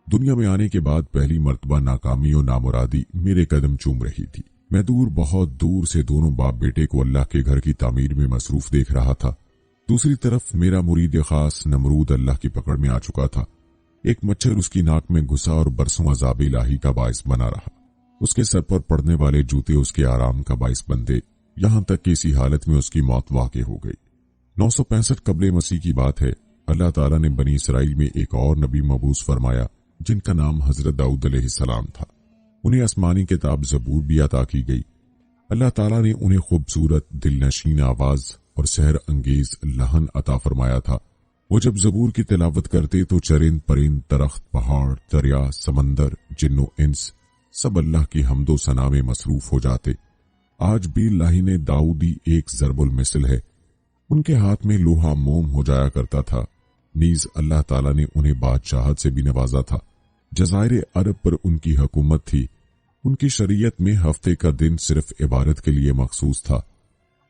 दुनिया में आने के बाद पहली मर्तबा नाकामी और नामुरादी मेरे कदम चूम रही थी। मैं बहुत दूर से दोनों बाप बेटे को अल्लाह के घर की तामीर में मसरूफ देख रहा था। दूसरी तरफ मेरा मुरीद खास नमरूद अल्लाह की पकड़ में आ चुका था। एक मच्छर उसकी नाक में घुसा और बरसों अज़ाब इलाही का बाइस बना रहा। उसके सर पर पड़ने वाले जूते उसके आराम का बाइस बनते, यहां तक कि इसी हालत में उसकी मौत वाक़ हो गई। 965 कब्ले मसीह की बात है। अल्लाह ताला ने बनी इसराइल में एक और नबी मबूस फरमाया जिनका नाम हजरत दाऊद अलैहिस्सलाम था। उन्हें आसमानी किताब ज़बूर भी अता की गई। अल्लाह ताला ने उन्हें खूबसूरत दिलनशीन आवाज और सहर अंगेज लहन अता फरमाया था। वो जब ज़बूर की तिलावत करते तो चरिंद परिंद, दरख्त, पहाड़, दरिया, समंदर, जिन्नो इंस सब अल्लाह की हम्दो सना में मसरूफ हो जाते। आज भी लाहिने दाऊदी एक ज़रबुल मिसल है। उनके हाथ में लोहा मोम हो जाया करता था। नीज अल्लाह ताला ने उन्हें बादशाहत से भी नवाजा था। जज़ायर अरब पर उनकी हुकूमत थी। उनकी शरीयत में हफ्ते का दिन सिर्फ इबादत के लिए मखसूस था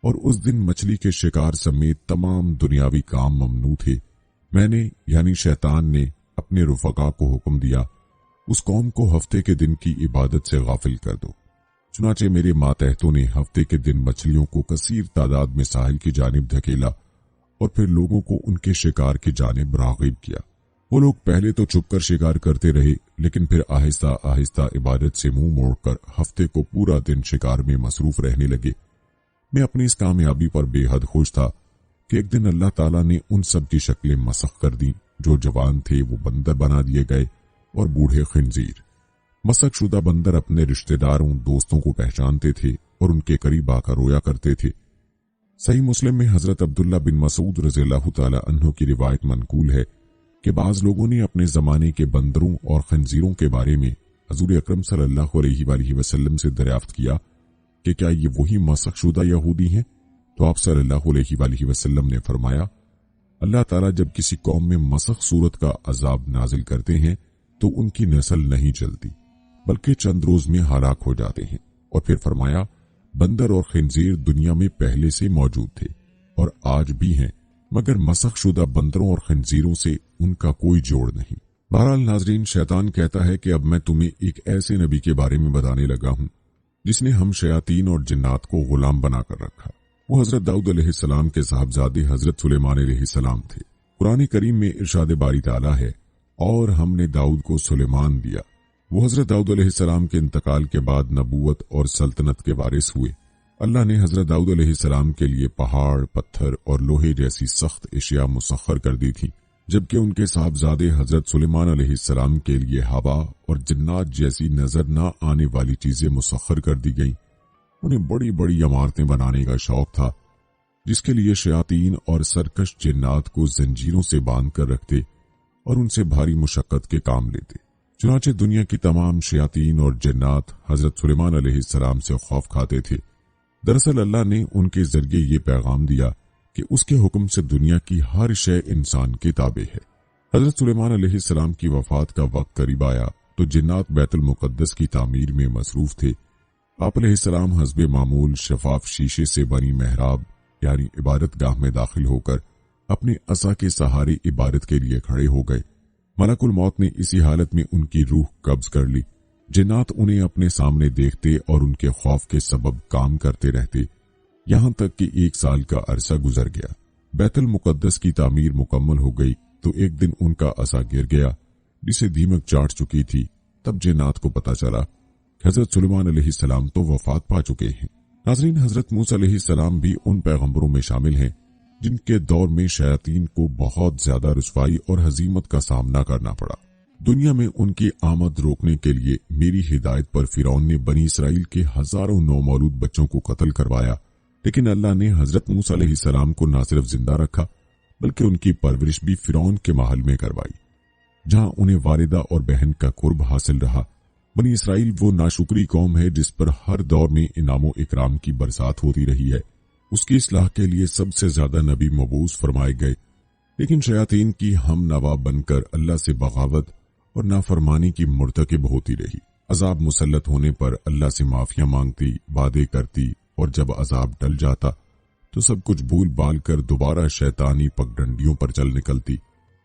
और उस दिन मछली के शिकार समेत तमाम दुनियावी काम ममनू थे। मैंने यानी शैतान ने अपने रुफका को हुक्म दिया, उस कौम को हफ्ते के दिन की इबादत से गाफिल कर दो। चुनाचे मेरे मातहतों ने हफ्ते के दिन मछलियों को कसीर तादाद में साहिल की जानिब धकेला और फिर लोगों को उनके शिकार की जानिब राग़िब किया। वो लोग पहले तो चुपकर शिकार करते रहे, लेकिन फिर आहिस्ता आहिस्ता इबादत से मुंह मोड़कर हफ्ते को पूरा दिन शिकार में मसरूफ रहने लगे। मैं अपनी इस कामयाबी पर बेहद खुश था कि एक दिन अल्लाह ताला ने उन सब की शक्लें मसख कर दी। जो जवान थे वो बंदर बना दिए गए और बूढ़े खिंजीर। मसख शुदा बंदर अपने रिश्तेदारों दोस्तों को पहचानते थे और उनके करीब आकर रोया करते थे। सही मुस्लिम में हजरत अब्दुल्ला बिन मसूद रज़ियल्लाहु ताला अन्हु की रिवायत मनकूल है कि बाज लोगों ने अपने जमाने के बंदरों और खंजीरों के बारे में हजूर अकरम सल्लल्लाहु अलैहि वसल्लम से दरियाफ्त किया कि क्या ये वही मसख शुदा यहूदी हैं? तो आप सल्लल्लाहु अलैहि वसल्लम ने फरमाया, अल्लाह ताला जब किसी कौम में मसख सूरत का अजाब नाजिल करते हैं तो उनकी नस्ल नहीं चलती बल्कि चंद रोज में हलाक हो जाते हैं। और फिर फरमाया, बंदर और खिंजीर दुनिया में पहले से मौजूद थे और आज भी हैं, मगर मसख शुदा बंदरों और खिंजीरों से उनका कोई जोड़ नहीं। बहरहाल नाजरीन, शैतान कहता है कि अब मैं तुम्हें एक ऐसे नबी के बारे में बताने लगा हूं जिसने हम शयातीन और जिन्नात को गुलाम बनाकर रखा। वो हजरत दाऊद अलैहिस्सलाम के साहबजादे हजरत सुलेमान अलैहिस्सलाम थे। कुरान करीम में इरशाद बारी ताला है, और हमने दाऊद को सुलेमान दिया। वो हजरत दाऊद अलैहिस्सलाम के इंतकाल के बाद नबूवत और सल्तनत के वारिस हुए। अल्लाह ने हजरत दाऊद अलैहिस्सलाम के लिए पहाड़, पत्थर और लोहे जैसी सख्त अशिया मुसख्खर कर दी थी, जबकि उनके साहबजादे हजरत सुलेमान अलैहिस्सलाम के लिए हवा और जिन्नात जैसी नजर न आने वाली चीजें मुसख्खर कर दी गईं। उन्हें बड़ी बड़ी इमारतें बनाने का शौक था, जिसके लिए शयातीन और सरकश जिन्नात को जंजीरों से बांध कर रखते और उनसे भारी मुशक्कत के काम लेते। चुनाचे दुनिया की तमाम शयातीन और जिन्नात हजरत सुलेमान अलैहिस्सलाम से खौफ खाते थे। दरअसल अल्लाह ने उनके जरिए ये पैगाम दिया कि उसके हुक्म से दुनिया की हर शय इंसान के ताबे है। हजरत सुलेमान अलैहिस्सलाम की वफात का वक्त करीब आया तो जिन्नात बैतुल मुकद्दस की तामीर में मसरूफ थे। आप अलैहिस्सलाम हस्बे मामूल शफाफ शीशे से बनी मेहराब यानी इबादत गाह में दाखिल होकर अपने असा के सहारे इबादत के लिए खड़े हो गए। मलकुल मौत ने इसी हालत में उनकी रूह कब्ज कर ली। जिन्नात उन्हें अपने सामने देखते और उनके खौफ के सबब काम करते रहते, यहां तक कि 1 साल का अरसा गुजर गया। बैतुल मुकद्दस की तामीर मुकम्मल हो गई तो एक दिन उनका असा गिर गया जिसे दीमक चाट चुकी थी। तब जिन्नात को पता चला हजरत सुलेमान अलैहिस्सलाम तो वफात पा चुके हैं। नाज़रीन, हजरत मूसा अलैहिस्सलाम भी उन पैगंबरों में शामिल हैं जिनके दौर में शयातीन को बहुत ज्यादा रुसवाई और हजीमत का सामना करना पड़ा। दुनिया में उनकी आमद रोकने के लिए मेरी हिदायत पर फिरौन ने बनी इसराइल के हजारों नौमौलूद बच्चों को कत्ल करवाया, लेकिन अल्लाह ने हजरत मूसा अलैहिस्सलाम को न सिर्फ जिंदा रखा बल्कि उनकी परवरिश भी फिरौन के महल में करवाई। जहां उन्हें वालिदा और बहन का कुर्ब हासिल रहा। बनी इसराइल वो नाशुक्री कौम है जिस पर हर दौर में इनामो इकराम की बरसात होती रही है। उसकी इस्लाह के लिए सबसे ज्यादा नबी मबूस फरमाए गए, लेकिन शयातीन की हम नवा बनकर अल्लाह से बगावत और नाफरमानी की मुर्तकिब होती रही। अजाब मुसल्लत होने पर अल्लाह से माफिया मांगती, वादे करती, और जब अजाब टल जाता तो सब कुछ भूल बाल कर दोबारा शैतानी पगडंडियों पर चल निकलती।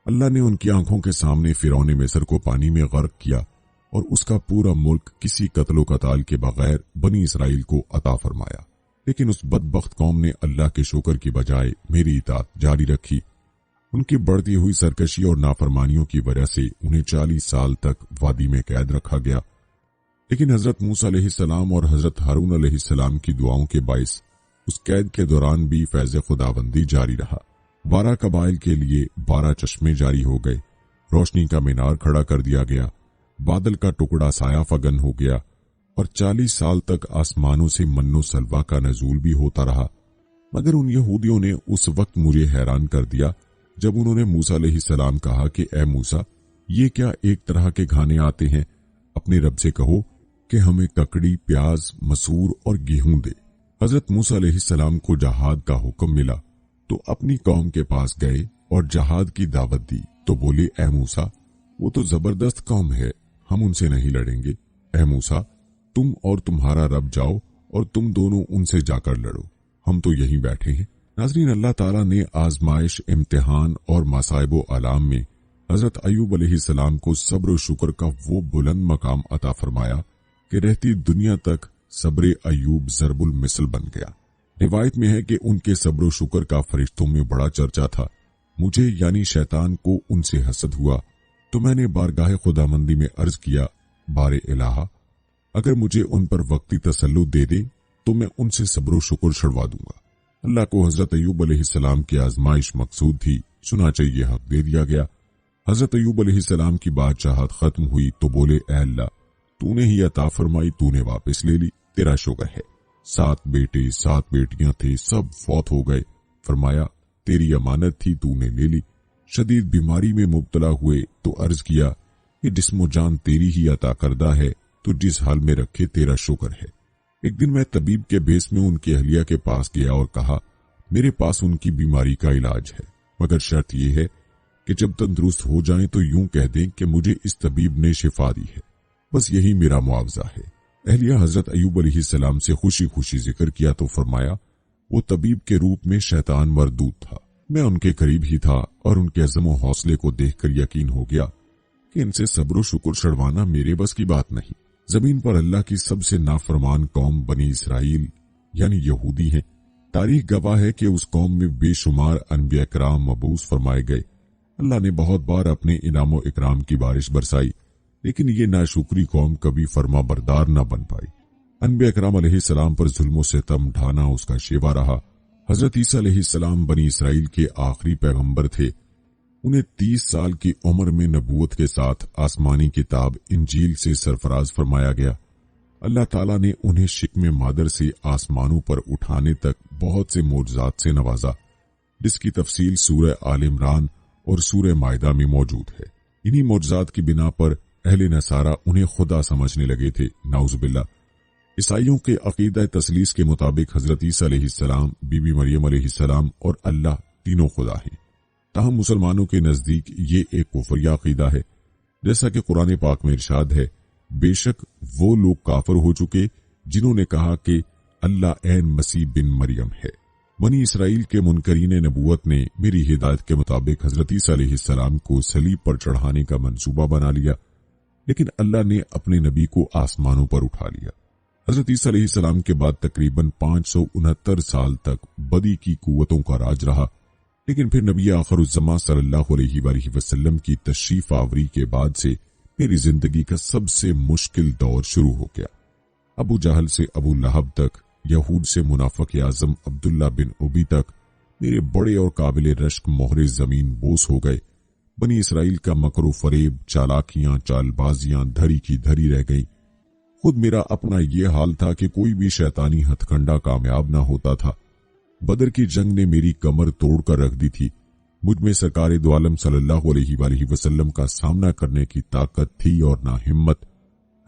अल्लाह ने उनकी आंखों के सामने फिरौने मिस्र को पानी में गर्क किया और उसका पूरा मुल्क किसी कत्लो कताल के बगैर बनी इसराइल को अता फरमाया। लेकिन उस बदबख्त कौम ने अल्लाह के शुक्र की बजाय मेरी इताअत जारी रखी। उनकी बढ़ती हुई सरकशी और नाफरमानियों की वजह से उन्हें 40 साल तक वादी में कैद रखा गया। लेकिन हजरत मूसा अलैहिस्सलाम और हजरत हारून अलैहिस्सलाम की दुआओं के बाइस उस कैद के दौरान भी फैज़ खुदाबंदी जारी रहा। 12 कबाइल के लिए 12 चश्मे जारी हो गए, रोशनी का मीनार खड़ा कर दिया गया, बादल का टुकड़ा साया फगन हो गया और 40 साल तक आसमानों से मन्नो सलवा का नजूल भी होता रहा। मगर उन यहूदियों ने उस वक्त मुझे हैरान कर दिया जब उन्होंने मूसा अलैहिस्सलाम कहा कि ए मूसा, ये क्या एक तरह के खाने आते हैं? अपने रब से कहो कि हमें ककड़ी, प्याज, मसूर और गेहूं दे। हजरत मूसा अलैहिस्सलाम को जहाद का हुक्म मिला तो अपनी कौम के पास गए और जहाद की दावत दी तो बोले, ए मूसा, वो तो जबरदस्त कौम है, हम उनसे नहीं लड़ेंगे। ए मूसा, तुम और तुम्हारा रब जाओ और तुम दोनों उनसे जाकर लड़ो, हम तो यहीं बैठे हैं। नाज़रीन, अल्लाह ताला ने आजमाइश, इम्तिहान और मसाइब आलाम में हजरत अय्यूब अलैहिस्सलाम को सब्र और शुक्र का वो बुलंद मकाम अता फरमाया कि रहती दुनिया तक सब्र अय्यूब ज़रबुल मिसल बन गया। रिवायत में है कि उनके सब्र और शुक्र का फरिश्तों में बड़ा चर्चा था। मुझे यानी शैतान को उनसे हसद हुआ तो मैंने बारगाह खुदामंदी में अर्ज किया, बारे इलाहा, अगर मुझे उन पर वक्ती तसल्लुत दे दे तो मैं उनसे सब्र और शुक्र छुड़वा दूंगा। अल्लाह को हजरत अय्यूब अलैहिस्सलाम की आजमाइश मकसूद थी, चुनांचे ये हक दे दिया गया। हजरत अय्यूब अलैहिस्सलाम की बादशाहत खत्म हुई तो बोले, ए अल्लाह, तूने ही अता फरमाई, तूने वापस ले ली, तेरा शुक्र है। 7 बेटे 7 बेटियां थे, सब फौत हो गए। फरमाया, तेरी अमानत थी, तूने ले ली। शदीद बीमारी में मुब्तला हुए तो अर्ज किया कि जिस्मो जान तेरी ही अता करदा है, तो जिस हाल में रखे तेरा शुक्र है। एक दिन मैं तबीब के बेस में उनकी अहलिया के पास गया और कहा, मेरे पास उनकी बीमारी का इलाज है, मगर शर्त यह है कि जब तंदुरुस्त हो जाएं तो यूं कह दें कि मुझे इस तबीब ने शिफा दी है, बस यही मेरा मुआवजा है। अहलिया हजरत अय्यूब अलैहिस्सलाम से खुशी खुशी जिक्र किया तो फरमाया, वो तबीब के रूप में शैतान मरदूद था। मैं उनके करीब ही था और उनके अज़म व हौसले को देखकर यकीन हो गया कि इनसे सब्र शुक्र छड़वाना मेरे बस की बात नहीं। जमीन पर अल्लाह की सबसे नाफरमान कौम बनी इसराइल यानी यहूदी हैं। तारीख गवाह है कि उस कौम में बेशुमार अनबिया किराम मबूस फरमाए गए। अल्लाह ने बहुत बार अपने इनामो इकराम की बारिश बरसाई, लेकिन ये नाशुक्री कौम कभी फर्मा बरदार न बन पाई। अनबिया किराम अलैहिस्सलाम पर जुल्म सितम ढाना उसका शेवा रहा। हजरत ईसा अलैहिस्सलाम बनी इसराइल के आखिरी पैगंबर थे। उन्हें 30 साल की उम्र में नबूवत के साथ आसमानी किताब इंजील से सरफराज फरमाया गया। अल्लाह ताला ने उन्हें शिकमे मादर से आसमानों पर उठाने तक बहुत से मोजज़ात से नवाजा, जिसकी तफसील सूरह आल इमरान और सूरह माइदा में मौजूद है। इन्हीं मोजज़ात की बिना पर अहले नसारा उन्हें खुदा समझने लगे थे, नाउज़ुबिल्लाह। ईसाइयों के अकीदा तसलीस के मुताबिक हजरत ईसा अलैहिस्सलाम, बीबी मरियम अलैहिस्सलाम और अल्लाह तीनों खुदा हैं। ताहम मुसलमानों के नजदीक ये एक कुफरिया अकीदा है। जैसा कि कुरान पाक में इरशाद है, बेशक वो लोग काफिर हो चुके जिन्होंने कहा कि अल्लाह ऐन मसीह बिन मरियम है। बनी इसराइल के मुनकरीन नबूवत ने मेरी हिदायत के मुताबिक हजरत ईसा अलैहिस्सलाम को सलीब पर चढ़ाने का मंसूबा बना लिया, लेकिन अल्लाह ने अपने नबी को आसमानों पर उठा लिया। हजरत ईसा अलैहिस्सलाम के बाद तकरीबन 569 साल तक बदी की कुव्वतों का राज रहा, लेकिन फिर नबी आखिरुज़्ज़मा सल्लल्लाहु अलैहि वसल्लम की तशरीफ आवरी के बाद से मेरी जिंदगी का सबसे मुश्किल दौर शुरू हो गया। अबू जहल से अबू लहब तक, यहूद से मुनाफिक आज़म अब्दुल्ला बिन उबी तक मेरे बड़े और काबिल रश्क मोहरे जमीन बोस हो गए। बनी इसराइल का मकरो फरेब, चालाकियां, चालबाजियां धरी की धरी रह गईं। खुद मेरा अपना ये हाल था कि कोई भी शैतानी हथकंडा कामयाब ना होता था। बदर की जंग ने मेरी कमर तोड़कर रख दी थी। मुझ में सरकार दो आलम सल्लल्लाहु अलैहि वआलिहि वसल्लम का सामना करने की ताकत थी और ना हिम्मत।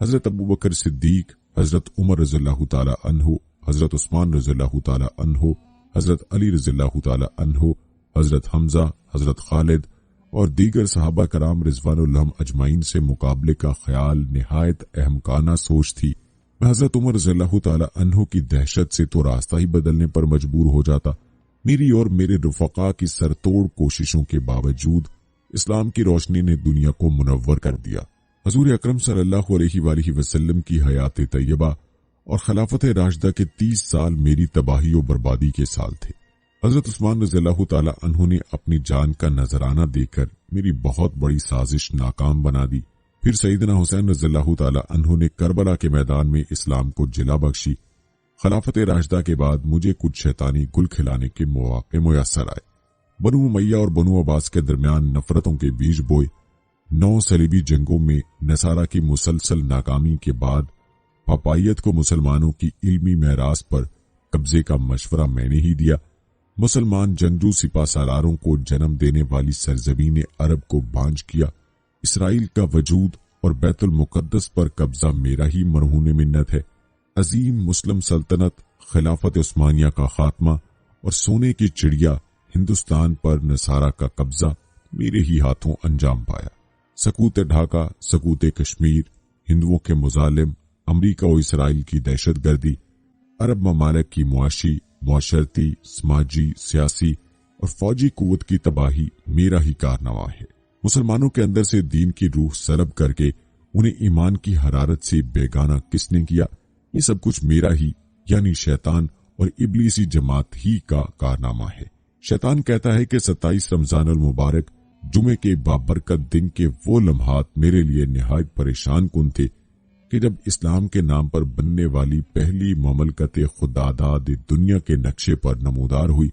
हजरत अबू बकर सिद्दीक, हजरत उमर रज़ियल्लाहु ताला अन्हु, हजरत उस्मान रज़ियल्लाहु ताला अन्हु, हजरत अली रज़ियल्लाहु ताला अन्हु, हजरत हमजा, हजरत खालिद और दीगर सहाबा कराम रिज़वानुल्लाह अजमाइन से मुकाबले का ख्याल निहायत अहमकाना सोच थी। मैं हजरत उमर रज़ियल्लाहु ताला अन्हु की दहशत से तो रास्ता ही बदलने पर मजबूर हो जाता। मेरी और मेरे रुफ़क़ा की सरतोड़ कोशिशों के बावजूद इस्लाम की रोशनी ने दुनिया को मुनव्वर कर दिया। हजूर अकरम सल्लल्लाहु अलैहि वसल्लम की हयात तैयबा और खिलाफत राशिदा के 30 साल मेरी तबाही और बर्बादी के साल थे। हजरत उस्मान रज़ियल्लाहु ताला अन्हु ने अपनी जान का नजराना देकर मेरी बहुत बड़ी साजिश नाकाम बना दी। फिर सईदना हुसैन रज़ियल्लाहु ताला अन्हु ने करबला के मैदान में इस्लाम को जिला बख्शी। खिलाफत राशिदा के बाद मुझे कुछ शैतानी गुल खिलाने के मौके मुयस्सर आए। बनु उमैया और बनु अब्बास के दरमियान नफरतों के बीज बोए। 9 सलीबी जंगों में नसारा की मुसलसल नाकामी के बाद पापायत को मुसलमानों की इल्मी महराज पर कब्जे का मशवरा मैंने ही दिया। मुसलमान जंगजू सिपा सालारों को जन्म देने वाली सरजमीन अरब को बांझ किया। इसराइल का वजूद और बैतुल मुकद्दस पर कब्जा मेरा ही मरहून मिन्नत है। अजीम मुस्लिम सल्तनत, खिलाफत उस्मानिया का खात्मा और सोने की चिड़िया हिंदुस्तान पर नसारा का कब्जा मेरे ही हाथों अंजाम पाया। सकूत ढाका, सकूत कश्मीर, हिंदुओं के मुजालिम, अमरीका और इसराइल की दहशतगर्दी, अरब ममालिक की मुआशी, मुआशरती, समाजी, सियासी और फौजी कुव्वत की तबाही मेरा ही कारनामा है। मुसलमानों के अंदर से दीन की रूह सलब करके उन्हें ईमान की हरारत से बेगाना किसने किया? ये सब कुछ मेरा ही यानी शैतान और इब्लीसी जमात ही का कारनामा है। शैतान कहता है कि 27 रमजान अल मुबारक जुमे के बाबरकत दिन के वो लम्हात मेरे लिए निहायत परेशान कुन थे कि जब इस्लाम के नाम पर बनने वाली पहली ममलकत खुदादाद दुनिया के नक्शे पर नमूदार हुई।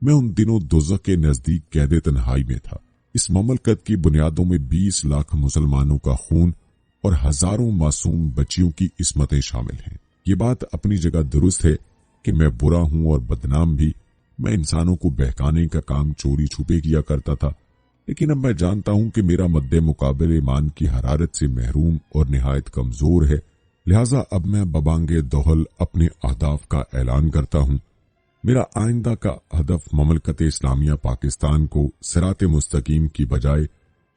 मैं उन दिनों दोज़ख के नजदीक कैद तन्हाई में था। इस ममलकत की बुनियादों में 20 लाख मुसलमानों का खून और हजारों मासूम बच्चियों की इस्मतें शामिल हैं। ये बात अपनी जगह दुरुस्त है कि मैं बुरा हूं और बदनाम भी। मैं इंसानों को बहकाने का काम चोरी छुपे किया करता था, लेकिन अब मैं जानता हूं कि मेरा मद्दे मुकाबले ईमान की हरारत से महरूम और निहायत कमजोर है। लिहाजा अब मैं बबांगे दोहल अपने अहदाफ का ऐलान करता हूं। मेरा आइंदा का हदफ ममलकत इस्लामिया पाकिस्तान को सिराते मुस्तकीम की बजाय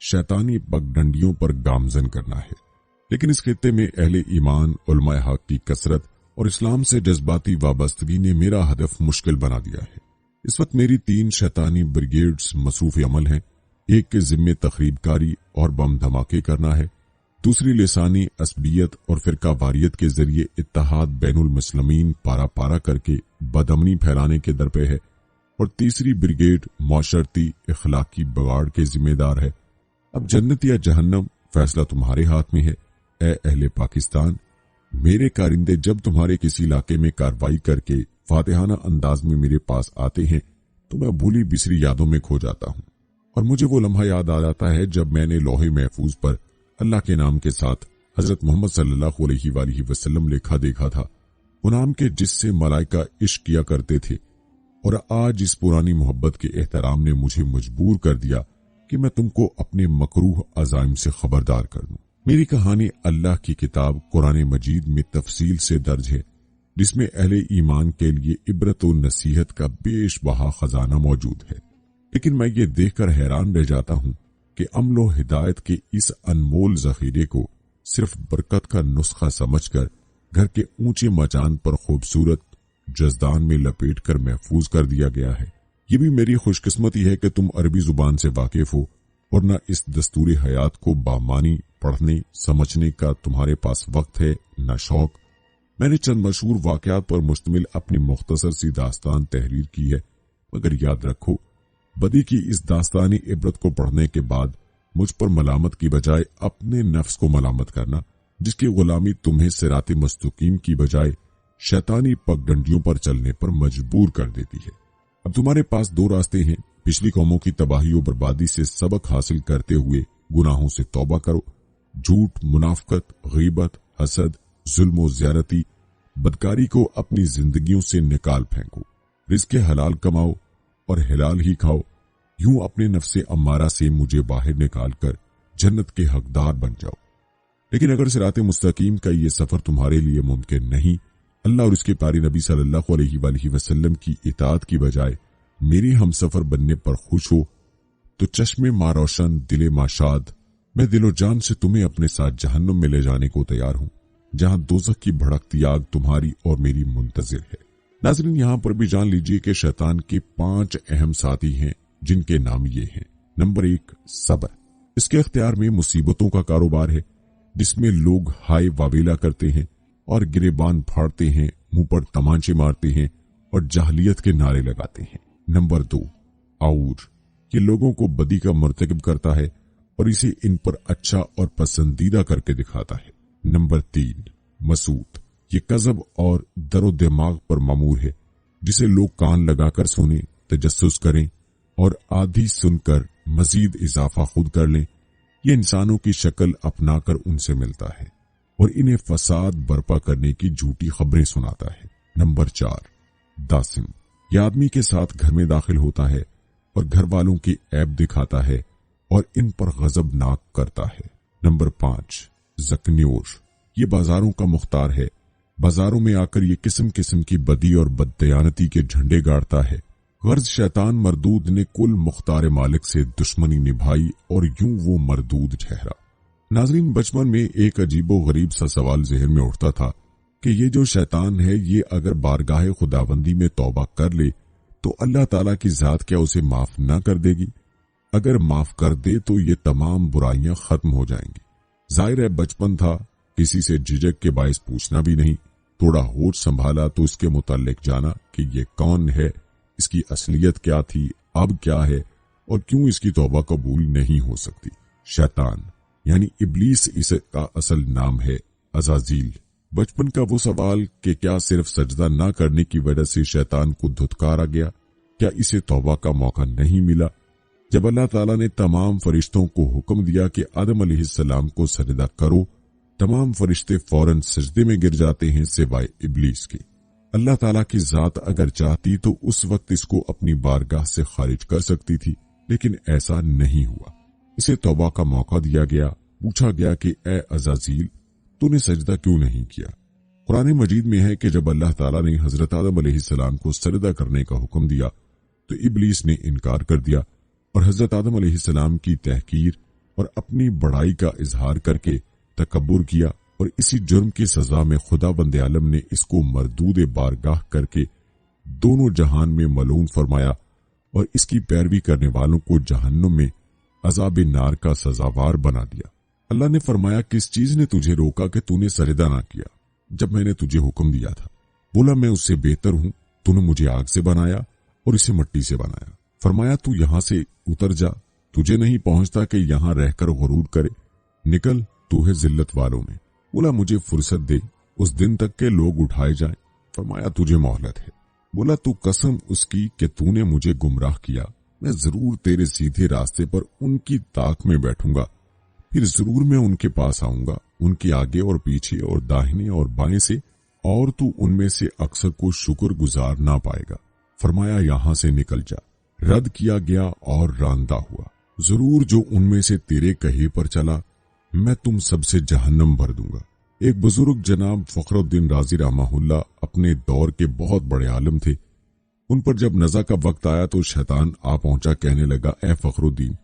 शैतानी पगडंडियों पर गामजन करना है। लेकिन इस खित्ते में अहले ईमान, उलमाए हक की कसरत और इस्लाम से जज्बाती वाबस्तगी ने मेरा हदफ मुश्किल बना दिया है। इस वक्त मेरी 3 शैतानी ब्रिगेड्स मसरूफ अमल हैं। एक के जिम्मे तखरीबकारी और बम धमाके करना है, दूसरी लिसानी असबियत और फिरका वारियत के जरिए इत्तेहाद बैनुल मुस्लिमीन पारा पारा करके बदअमनी फैलाने के दर पे है, और तीसरी ब्रिगेड मौशरती इखलाकी बगाड़ के जिम्मेदार है। अब जन्नत या जहन्नम फैसला तुम्हारे हाथ में है। ए अहले पाकिस्तान, मेरे कारिंदे जब तुम्हारे किसी इलाके में कार्रवाई करके फातिहाना अंदाज में मेरे पास आते हैं तो मैं भूली बिसरी यादों में खो जाता हूँ, और मुझे वो लम्हा याद आ जाता है जब मैंने लोहे महफूज पर अल्लाह के नाम के साथ हजरत मोहम्मद सल्लल्लाहु अलैहि वसल्लम लिखा देखा था, वो नाम के जिससे मलाइका इश्क किया करते थे। और आज इस पुरानी मोहब्बत के एहतराम ने मुझे मजबूर कर दिया कि मैं तुमको अपने मकरूह अज़ाइम से खबरदार कर दूं। मेरी कहानी अल्लाह की किताब कुरान मजीद में तफसील से दर्ज है, जिसमें अहले ईमान के लिए इबरत और नसीहत का बेशबहा खजाना मौजूद है। लेकिन मैं ये देखकर हैरान रह जाता हूँ कि अमलो हिदायत के इस अनमोल जखीरे को सिर्फ बरकत का नुस्खा समझकर घर के ऊंचे मचान पर खूबसूरत जजदान में लपेट कर महफूज कर दिया गया है। ये भी मेरी खुशकिस्मती है कि तुम अरबी जुबान से वाकिफ हो और न इस दस्तूरी हयात को बामानी पढ़ने समझने का तुम्हारे पास वक्त है न शौक। मैंने चंद मशहूर वाकयात पर मुश्तमिल अपनी मुख्तसर सी दास्तान तहरीर की है, मगर याद रखो, बदी की इस दास्तानी इबरत को पढ़ने के बाद मुझ पर मलामत की बजाय अपने नफ्स को मलामत करना, जिसकी गुलामी तुम्हें सिराते मुस्तकीम की बजाय शैतानी पगडंडियों पर चलने पर मजबूर कर देती है। अब तुम्हारे पास 2 रास्ते हैं। पिछली कौमों की तबाही और बर्बादी से सबक हासिल करते हुए गुनाहों से तौबा करो। झूठ, मुनाफकत, गीबत, हसद, जुल्म और ज़्यादती, बदकारी को अपनी जिंदगियों से निकाल फेंको। रिज़्क़े हलाल कमाओ और हलाल ही खाओ। यूं अपने नफ्स अम्मारा से मुझे बाहर निकाल कर जन्नत के हकदार बन जाओ। लेकिन अगर सिराते मुस्तकीम का ये सफर तुम्हारे लिए मुमकिन नहीं, अल्लाह और उसके प्यारे नबी सल्लल्लाहु अलैहि वसल्लम की इताअत की बजाय मेरे हमसफर बनने पर खुश हो, तो चश्मे माँ रोशन दिले माशाद, मैं दिलो जान से तुम्हें अपने साथ जहन्नुम में ले जाने को तैयार हूं, जहां दोज़ख की भड़कती आग तुम्हारी और मेरी मुंतजिर है। नाज़रीन, यहां पर भी जान लीजिए कि शैतान के 5 अहम साथी हैं, जिनके नाम ये हैं। नंबर 1, सब्र। इसके अख्तियार में मुसीबतों का कारोबार है, जिसमें लोग हाय वावेला करते हैं और गिरेबान फाड़ते हैं, मुंह पर तमांचे मारते हैं और जाहलियत के नारे लगाते हैं। नंबर 2, आऊर। ये लोगों को बदी का मर्तकब करता है और इसे इन पर अच्छा और पसंदीदा करके दिखाता है। नंबर 3, मसूद। ये कज़ब और दरो दिमाग पर मामूर है, जिसे लोग कान लगाकर सुने, तजस्सुस करें और आधी सुनकर मजीद इजाफा खुद कर लें। ये इंसानों की शक्ल अपनाकर उनसे मिलता है और इन्हें फसाद बर्पा करने की झूठी खबरें सुनाता है। नंबर 4, दासिम। यह आदमी के साथ घर में दाखिल होता है और घर वालों की ऐब दिखाता है और इन पर गजबनाक करता है। नंबर 5, ज़कन्योर। ये बाजारों का मुख्तार है। बाजारों में आकर ये किस्म किस्म की बदी और बददयानती के झंडे गाड़ता है। गर्ज शैतान मरदूद ने कुल मुख्तार मालिक से दुश्मनी निभाई और यूं वो मरदूद ठहरा। नाज़रीन, बचपन में एक अजीबो गरीब सा सवाल ज़हन में उठता था कि ये जो शैतान है, ये अगर बारगाह खुदाबंदी में तौबा कर ले तो अल्लाह ताला की जात क्या उसे माफ ना कर देगी? अगर माफ कर दे तो ये तमाम बुराइयां खत्म हो जाएंगी। जाहिर है बचपन था, किसी से झिझक के बायस पूछना भी नहीं। थोड़ा होश संभाला तो इसके मुताल्लिक जाना कि ये कौन है, इसकी असलियत क्या थी, अब क्या है और क्यों इसकी तौबा कबूल नहीं हो सकती। शैतान यानी इब्लीस इसका असल नाम है, अज़ाज़ील। बचपन का वो सवाल कि क्या सिर्फ सजदा ना करने की वजह से शैतान को धुतकारा गया? क्या इसे तौबा का मौका नहीं मिला? जब अल्लाह ताला ने तमाम फरिश्तों को हुक्म दिया कि आदम अलैहिस्सलाम को सजदा करो, तमाम फरिश्ते फौरन सजदे में गिर जाते हैं सिवाय इब्लीस के। अल्लाह ताला की जात अगर चाहती तो उस वक्त इसको अपनी बारगाह से खारिज कर सकती थी, लेकिन ऐसा नहीं हुआ। इसे तौबा का मौका दिया गया। पूछा गया कि ए अज़ाज़ील, तूने सजदा क्यों नहीं किया? कुरान मजीद में है कि जब अल्लाह ताला ने हजरत आदम अलैहिस्सलाम को सजदा करने का हुक्म दिया तो इब्लीस ने इनकार कर दिया और हजरत आदम अलैहिस्सलाम की तहकीर और अपनी बड़ाई का इजहार करके तकब्बुर किया और इसी जुर्म की सजा में खुदा बंदे आलम ने इसको मरदूद बारगाह करके दोनों जहान में मलून फरमाया और इसकी पैरवी करने वालों को जहन्नुम में अज़ाब नार का सजावार बना दिया। अल्लाह ने फरमाया, किस चीज ने तुझे रोका कि तूने सजदा ना किया जब मैंने तुझे हुक्म दिया था? बोला, मैं उससे बेहतर हूं। तूने मुझे आग से बनाया और इसे मिट्टी से बनाया। फरमाया, तू यहां से उतर जा, तुझे नहीं पहुंचता कि यहां रहकर गुरूर करे। निकल, तू है जिल्लत वालों में। बोला, मुझे फुर्सत दे, उस दिन तक के लोग उठाए जाएं। फरमाया, तुझे मोहलत है। बोला, तू कसम उसकी कि तूने मुझे गुमराह किया, मैं जरूर तेरे सीधे रास्ते पर उनकी ताक में बैठूंगा, फिर जरूर मैं उनके पास आऊंगा, उनके आगे और पीछे और दाहिने और बाएं से, और तू उनमें से अक्सर को शुक्र गुजार ना पाएगा। फरमाया, यहां से निकल जा। रद्द किया गया और रांदा हुआ। जरूर जो उनमें से तेरे कहे पर चला, मैं तुम सबसे जहन्नम भर दूंगा। एक बुजुर्ग जनाब फखरुद्दीन राजी रहमहुल्लाह अपने दौर के बहुत बड़े आलिम थे। उन पर जब नज़ा का वक्त आया तो शैतान आ पहुंचा, कहने लगा, ए फखरुद्दीन,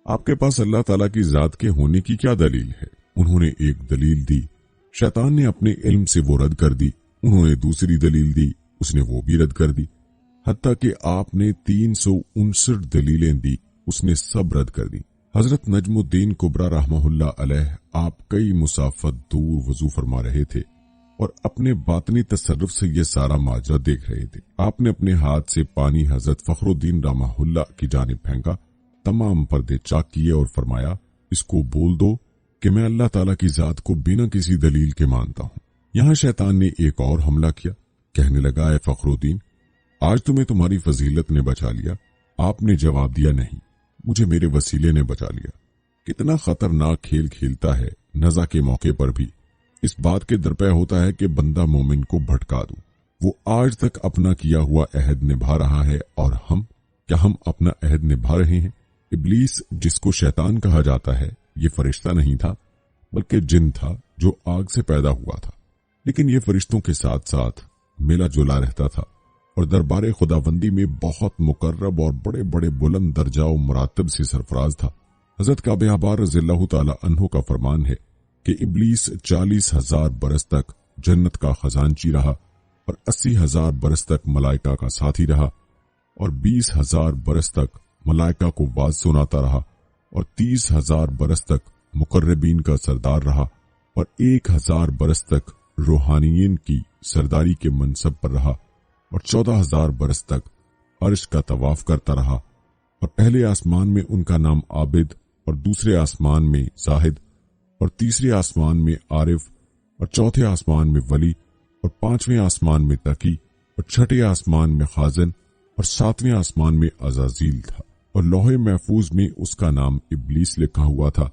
आपके पास अल्लाह ताला की जात के होने की क्या दलील है? उन्होंने एक दलील दी, शैतान ने अपने इल्म से वो रद्द कर दी। उन्होंने दूसरी दलील दी, उसने वो भी रद्द कर दी। हत्ता कि आपने 359 दलीलें दी, उसने सब रद्द कर दी। हजरत नजमुद्दीन कुबरा रहमहुल्लाह अलैह आप कई मुसाफत दूर वजू फरमा रहे थे और अपने बातनी तसर्रुफ से ये सारा माजरा देख रहे थे। आपने अपने हाथ से पानी हजरत फखरुद्दीन रहमहुल्लाह की जानिब फेंका, तमाम पर्दे चाक किए और फरमाया, इसको बोल दो कि मैं अल्लाह ताला की जात को बिना किसी दलील के मानता हूँ। यहाँ शैतान ने एक और हमला किया, कहने लगा, ए फखरुद्दीन, आज तुम्हें तुम्हारी फजीलत ने बचा लिया। आपने जवाब दिया, नहीं, मुझे मेरे वसीले ने बचा लिया। कितना खतरनाक खेल खेलता है, नज़ा के मौके पर भी इस बात के दरपे होता है कि बंदा मोमिन को भटका दूं। वो आज तक अपना किया हुआ अहद निभा रहा है और हम क्या हम अपना अहद निभा रहे हैं؟ इब्लीस, जिसको शैतान कहा जाता है, ये फरिश्ता नहीं था बल्कि जिन था जो आग से पैदा हुआ था। लेकिन ये फरिश्तों के साथ साथ मिला जुला रहता था और दरबार खुदाबंदी में बहुत मुकर्रब और बड़े बड़े बुलंद दर्जा और मुरातब से सरफराज था। हजरत काब अहबार रज़ियल्लाहु ताला अन्हु का फरमान है कि इब्लीस 40,000 बरस तक जन्नत का खजानची रहा और 80,000 बरस तक मलाइका का साथी रहा और 20,000 बरस तक मलाइका को वाज सुनाता रहा और 30,000 बरस तक मुकर्रबीन का सरदार रहा और 1,000 बरस तक रूहानियन की सरदारी के मनसब पर रहा और 14,000 बरस तक अर्श का तवाफ करता रहा। और पहले आसमान में उनका नाम आबिद और दूसरे आसमान में जाहिद और तीसरे आसमान में आरिफ और चौथे आसमान में वली और पांचवें आसमान में तकी और छठे आसमान में खाजन और सातवें आसमान में अजाजील था और लौहे महफूज में उसका नाम इब्लीस लिखा हुआ था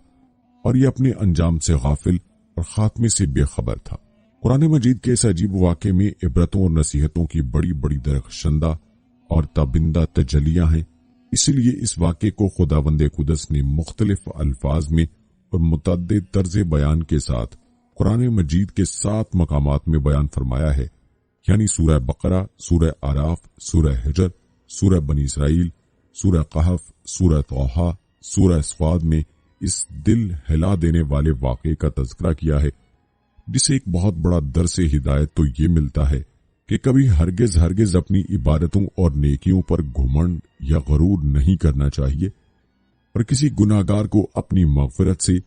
और ये अपने अंजाम से गाफिल और खात्मे से बेखबर था। कुरान मजीद के इस अजीब वाक़े में इबरतों और नसीहतों की बड़ी बड़ी दरख्शंदा और ताबिंदा तजलियां हैं। इसलिए इस वाक़े को खुदावंदे कुदस ने मुख्तलिफ अल्फाज में और मुतअद्दिद तर्ज़े बयान के साथ कुरान मजीद के 7 मकामात में बयान फरमाया है, यानी सूरह बकरा, सूरह आराफ, सूरह हिजर, सूरह बनी इसराइल, सूरह कहफ, सूरह तौहा, सूरह स्वाद में इस दिल हिला देने वाले वाक़े का तज़किरा किया है, जिसे एक बहुत बड़ा दर्स हिदायत तो ये मिलता है कि कभी हरगिज अपनी इबादतों और नेकियों पर घुमंड या गरूर नहीं करना चाहिए और किसी गुनाहगार को अपनी मग़फ़िरत से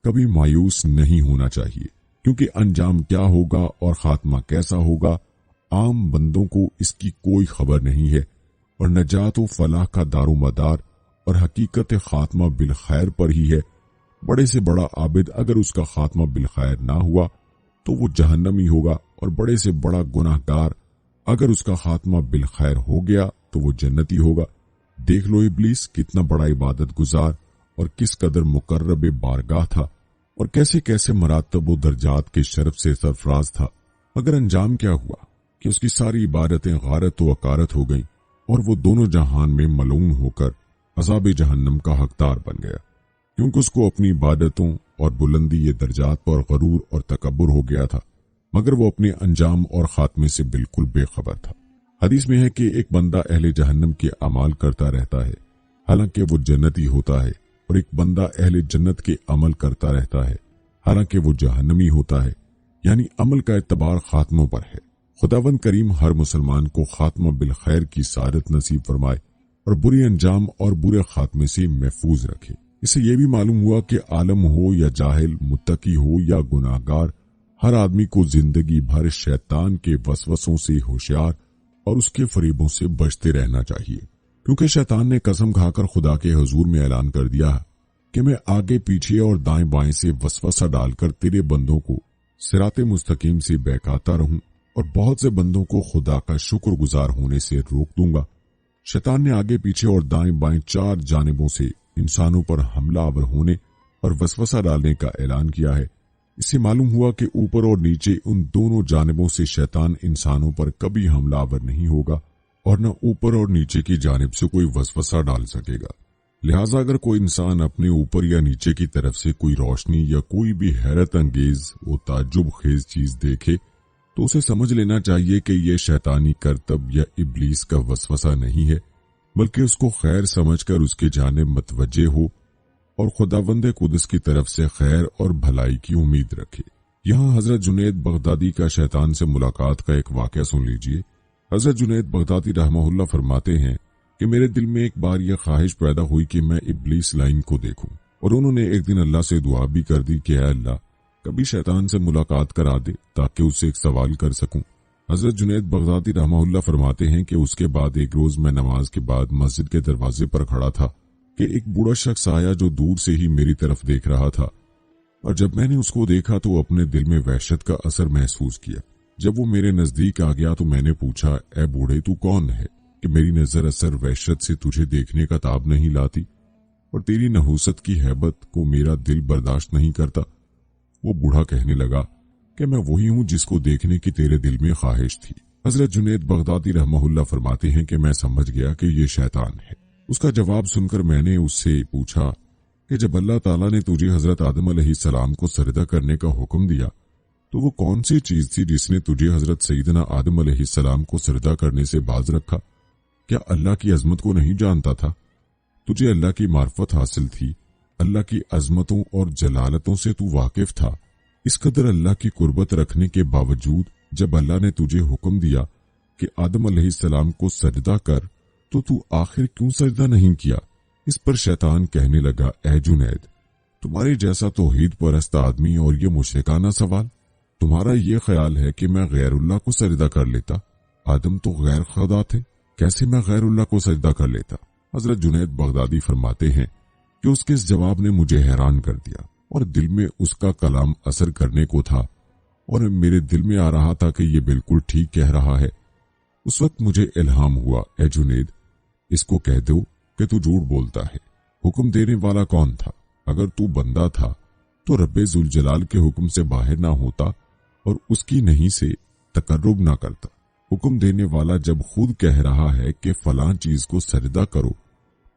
कभी मायूस नहीं होना चाहिए, क्योंकि अंजाम क्या होगा और खात्मा कैसा होगा आम बंदों को इसकी कोई खबर नहीं है और नजात व फलाह का दारोमदार और हकीकत खात्मा बिल खैर पर ही है। बड़े से बड़ा आबिद अगर उसका खात्मा बिल खैर ना हुआ तो वो जहन्नमी होगा और बड़े से बड़ा गुनाहगार अगर उसका खात्मा बिल खैर हो गया तो वो जन्नती होगा। देख लो इब्लीस कितना बड़ा इबादत गुजार और किस कदर मुकर्रब बारगाह था और कैसे कैसे मरातब व दर्जात के शरफ से सरफराज था, मगर अंजाम क्या हुआ कि उसकी सारी इबादतें गारत व अकारत हो गईं और वो दोनों जहान में मलून होकर अज़ाब जहन्नम का हकदार बन गया, क्योंकि उसको अपनी इबादतों और बुलंदी ये दर्जात पर गरूर और तकब्बुर हो गया था, मगर वो अपने अंजाम और खात्मे से बिल्कुल बेखबर था। हदीस में है कि एक बंदा अहले जहन्नम के अमाल करता रहता है हालांकि वो जन्नती होता है, और एक बंदा अहले जन्नत के अमल करता रहता है हालांकि वो जहन्नमी होता है, यानी अमल का एतबार खात्मों पर है। खुदावंद करीम हर मुसलमान को खात्मा बिल खैर की सादत नसीब फरमाए और बुरे अंजाम और बुरे खात्मे से महफूज रखे। इससे यह भी मालूम हुआ कि आलम हो या जाहिल, मुत्तकी हो या गुनाहगार, हर आदमी को जिंदगी भर शैतान के वसवसों से होशियार और उसके फरीबों से बचते रहना चाहिए, क्योंकि शैतान ने कसम खाकर खुदा के हुजूर में ऐलान कर दिया कि मैं आगे पीछे और दाएं बाएं से वसवसा डालकर तेरे बंदों को सिराते मुस्तकीम से बहकाता रहूं और बहुत से बंदों को खुदा का शुक्रगुजार होने से रोक दूंगा। शैतान ने आगे पीछे और दाएं बाएं 4 जानिबों से इंसानों पर हमलावर होने और वसवसा डालने का ऐलान किया है। इससे मालूम हुआ कि ऊपर और नीचे उन दोनों जानिबों से शैतान इंसानों पर कभी हमलावर नहीं होगा और न ऊपर और नीचे की जानिब से कोई वसवसा डाल सकेगा। लिहाजा अगर कोई इंसान अपने ऊपर या नीचे की तरफ से कोई रोशनी या कोई भी हैरत अंगेज व ताज्जुब खेज चीज देखे तो उसे समझ लेना चाहिए कि यह शैतानी करतब या इब्लीस का वसवसा नहीं है, बल्कि उसको खैर समझकर उसके जानिब मतवज्जे हो और खुदावंदे कुदस की तरफ से खैर और भलाई की उम्मीद रखे। यहाँ हजरत जुनैद बगदादी का शैतान से मुलाकात का एक वाक़या सुन लीजिए। हजरत जुनैद बगदादी रहमहुल्लाह फरमाते हैं कि मेरे दिल में एक बार यह ख्वाहिश पैदा हुई कि मैं इब्लीस लाइन को देखूं, और उन्होंने एक दिन अल्लाह से दुआ भी कर दी कि ऐ अल्लाह कभी शैतान से मुलाकात करा दे ताकि उससे एक सवाल कर सकूं। हजरत जुनैद बगदादी रहमहुल्लाह फरमाते हैं कि उसके बाद एक रोज मैं नमाज के बाद मस्जिद के दरवाजे पर खड़ा था कि एक बूढ़ा शख्स आया जो दूर से ही मेरी तरफ देख रहा था, और जब मैंने उसको देखा तो अपने दिल में वहशत का असर महसूस किया। जब वो मेरे नजदीक आ गया तो मैंने पूछा, ए बूढ़े तू कौन है कि मेरी नजर असर वहशत से तुझे देखने का ताब नहीं लाती और तेरी नहूसत की हैबत को मेरा दिल बर्दाश्त नहीं करता। वो बूढ़ा कहने लगा कि मैं वही हूँ जिसको देखने की तेरे दिल में ख्वाहिश थी। हजरत जुनैद बगदादी रहमहुल्लाह फरमाते हैं कि मैं समझ गया कि ये शैतान है। اس کا جواب سن کر میں نے اس سے پوچھا کہ جب اللہ تعالیٰ نے تجھے حضرت آدم علیہ السلام کو سجدہ کرنے کا حکم دیا تو وہ کون سی چیز تھی جس نے تجھے حضرت سیدنا آدم علیہ السلام کو سجدہ کرنے سے باز رکھا؟ کیا اللہ کی عظمت کو نہیں جانتا تھا؟ تجھے اللہ کی معرفت حاصل تھی، اللہ کی عظمتوں اور جلالتوں سے تو واقف تھا۔ اس قدر اللہ کی قربت رکھنے کے باوجود جب اللہ نے تجھے حکم دیا کہ آدم علیہ السلام کو سجدہ کر تو آخر کیوں سجدہ نہیں کیا؟ اس پر شیطان کہنے لگا، اے جنید، تمہارے جیسا توحید پرست آدمی اور یہ مشرکانہ سوال، تمہارا یہ خیال ہے کہ میں غیر اللہ کو سجدہ کر لیتا؟ آدم تو غیر خدا تھے، کیسے میں غیر اللہ کو سجدہ کر لیتا؟ حضرت جنید بغدادی فرماتے ہیں کہ اس کے اس جواب نے مجھے حیران کر دیا اور دل میں اس کا کلام اثر کرنے کو تھا اور میرے دل میں آ رہا تھا کہ یہ بالکل ٹھیک کہہ رہا ہے۔ اس وقت مجھے الہام ہوا، اے جنید، اس کو کہہ دو کہ تو جھوٹ بولتا ہے۔ حکم دینے والا کون تھا؟ اگر تو بندہ تھا تو رب ذوالجلال کے حکم سے باہر نہ ہوتا اور اس کی نہیں سے تقرب نہ کرتا۔ حکم دینے والا جب خود کہہ رہا ہے کہ فلاں چیز کو سجدہ کرو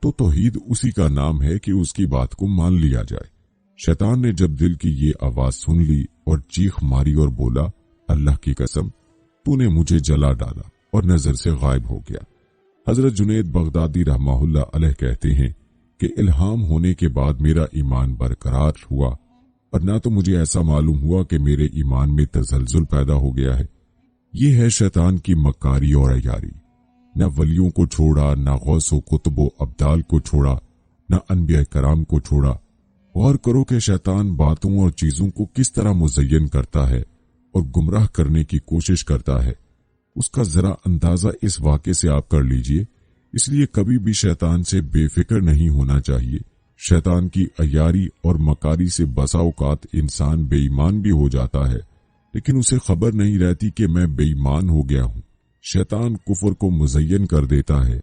تو توحید اسی کا نام ہے کہ اس کی بات کو مان لیا جائے۔ شیطان نے جب دل کی یہ آواز سن لی اور چیخ ماری اور بولا، اللہ کی قسم، تو نے مجھے جلا ڈالا، اور نظر سے غائب ہو گیا۔ حضرت جنید بغدادی رحمہ اللہ علیہ کہتے ہیں کہ الہام ہونے کے بعد میرا ایمان برقرار ہوا اور نہ تو مجھے ایسا معلوم ہوا کہ میرے ایمان میں تزلزل پیدا ہو گیا ہے۔ یہ ہے شیطان کی مکاری اور عیاری۔ نہ ولیوں کو چھوڑا، نہ غوث و قطب و ابدال کو چھوڑا، نہ انبیاء کرام کو چھوڑا۔ غور کرو کہ شیطان باتوں اور چیزوں کو کس طرح مزین کرتا ہے اور گمراہ کرنے کی کوشش کرتا ہے، اس کا ذرا اندازہ اس واقعے سے آپ کر لیجئے۔ اس لیے کبھی بھی شیطان سے بے فکر نہیں ہونا چاہیے۔ شیطان کی عیاری اور مکاری سے بسا اوقات انسان بے ایمان بھی ہو جاتا ہے، لیکن اسے خبر نہیں رہتی کہ میں بے ایمان ہو گیا ہوں۔ شیطان کفر کو مزین کر دیتا ہے،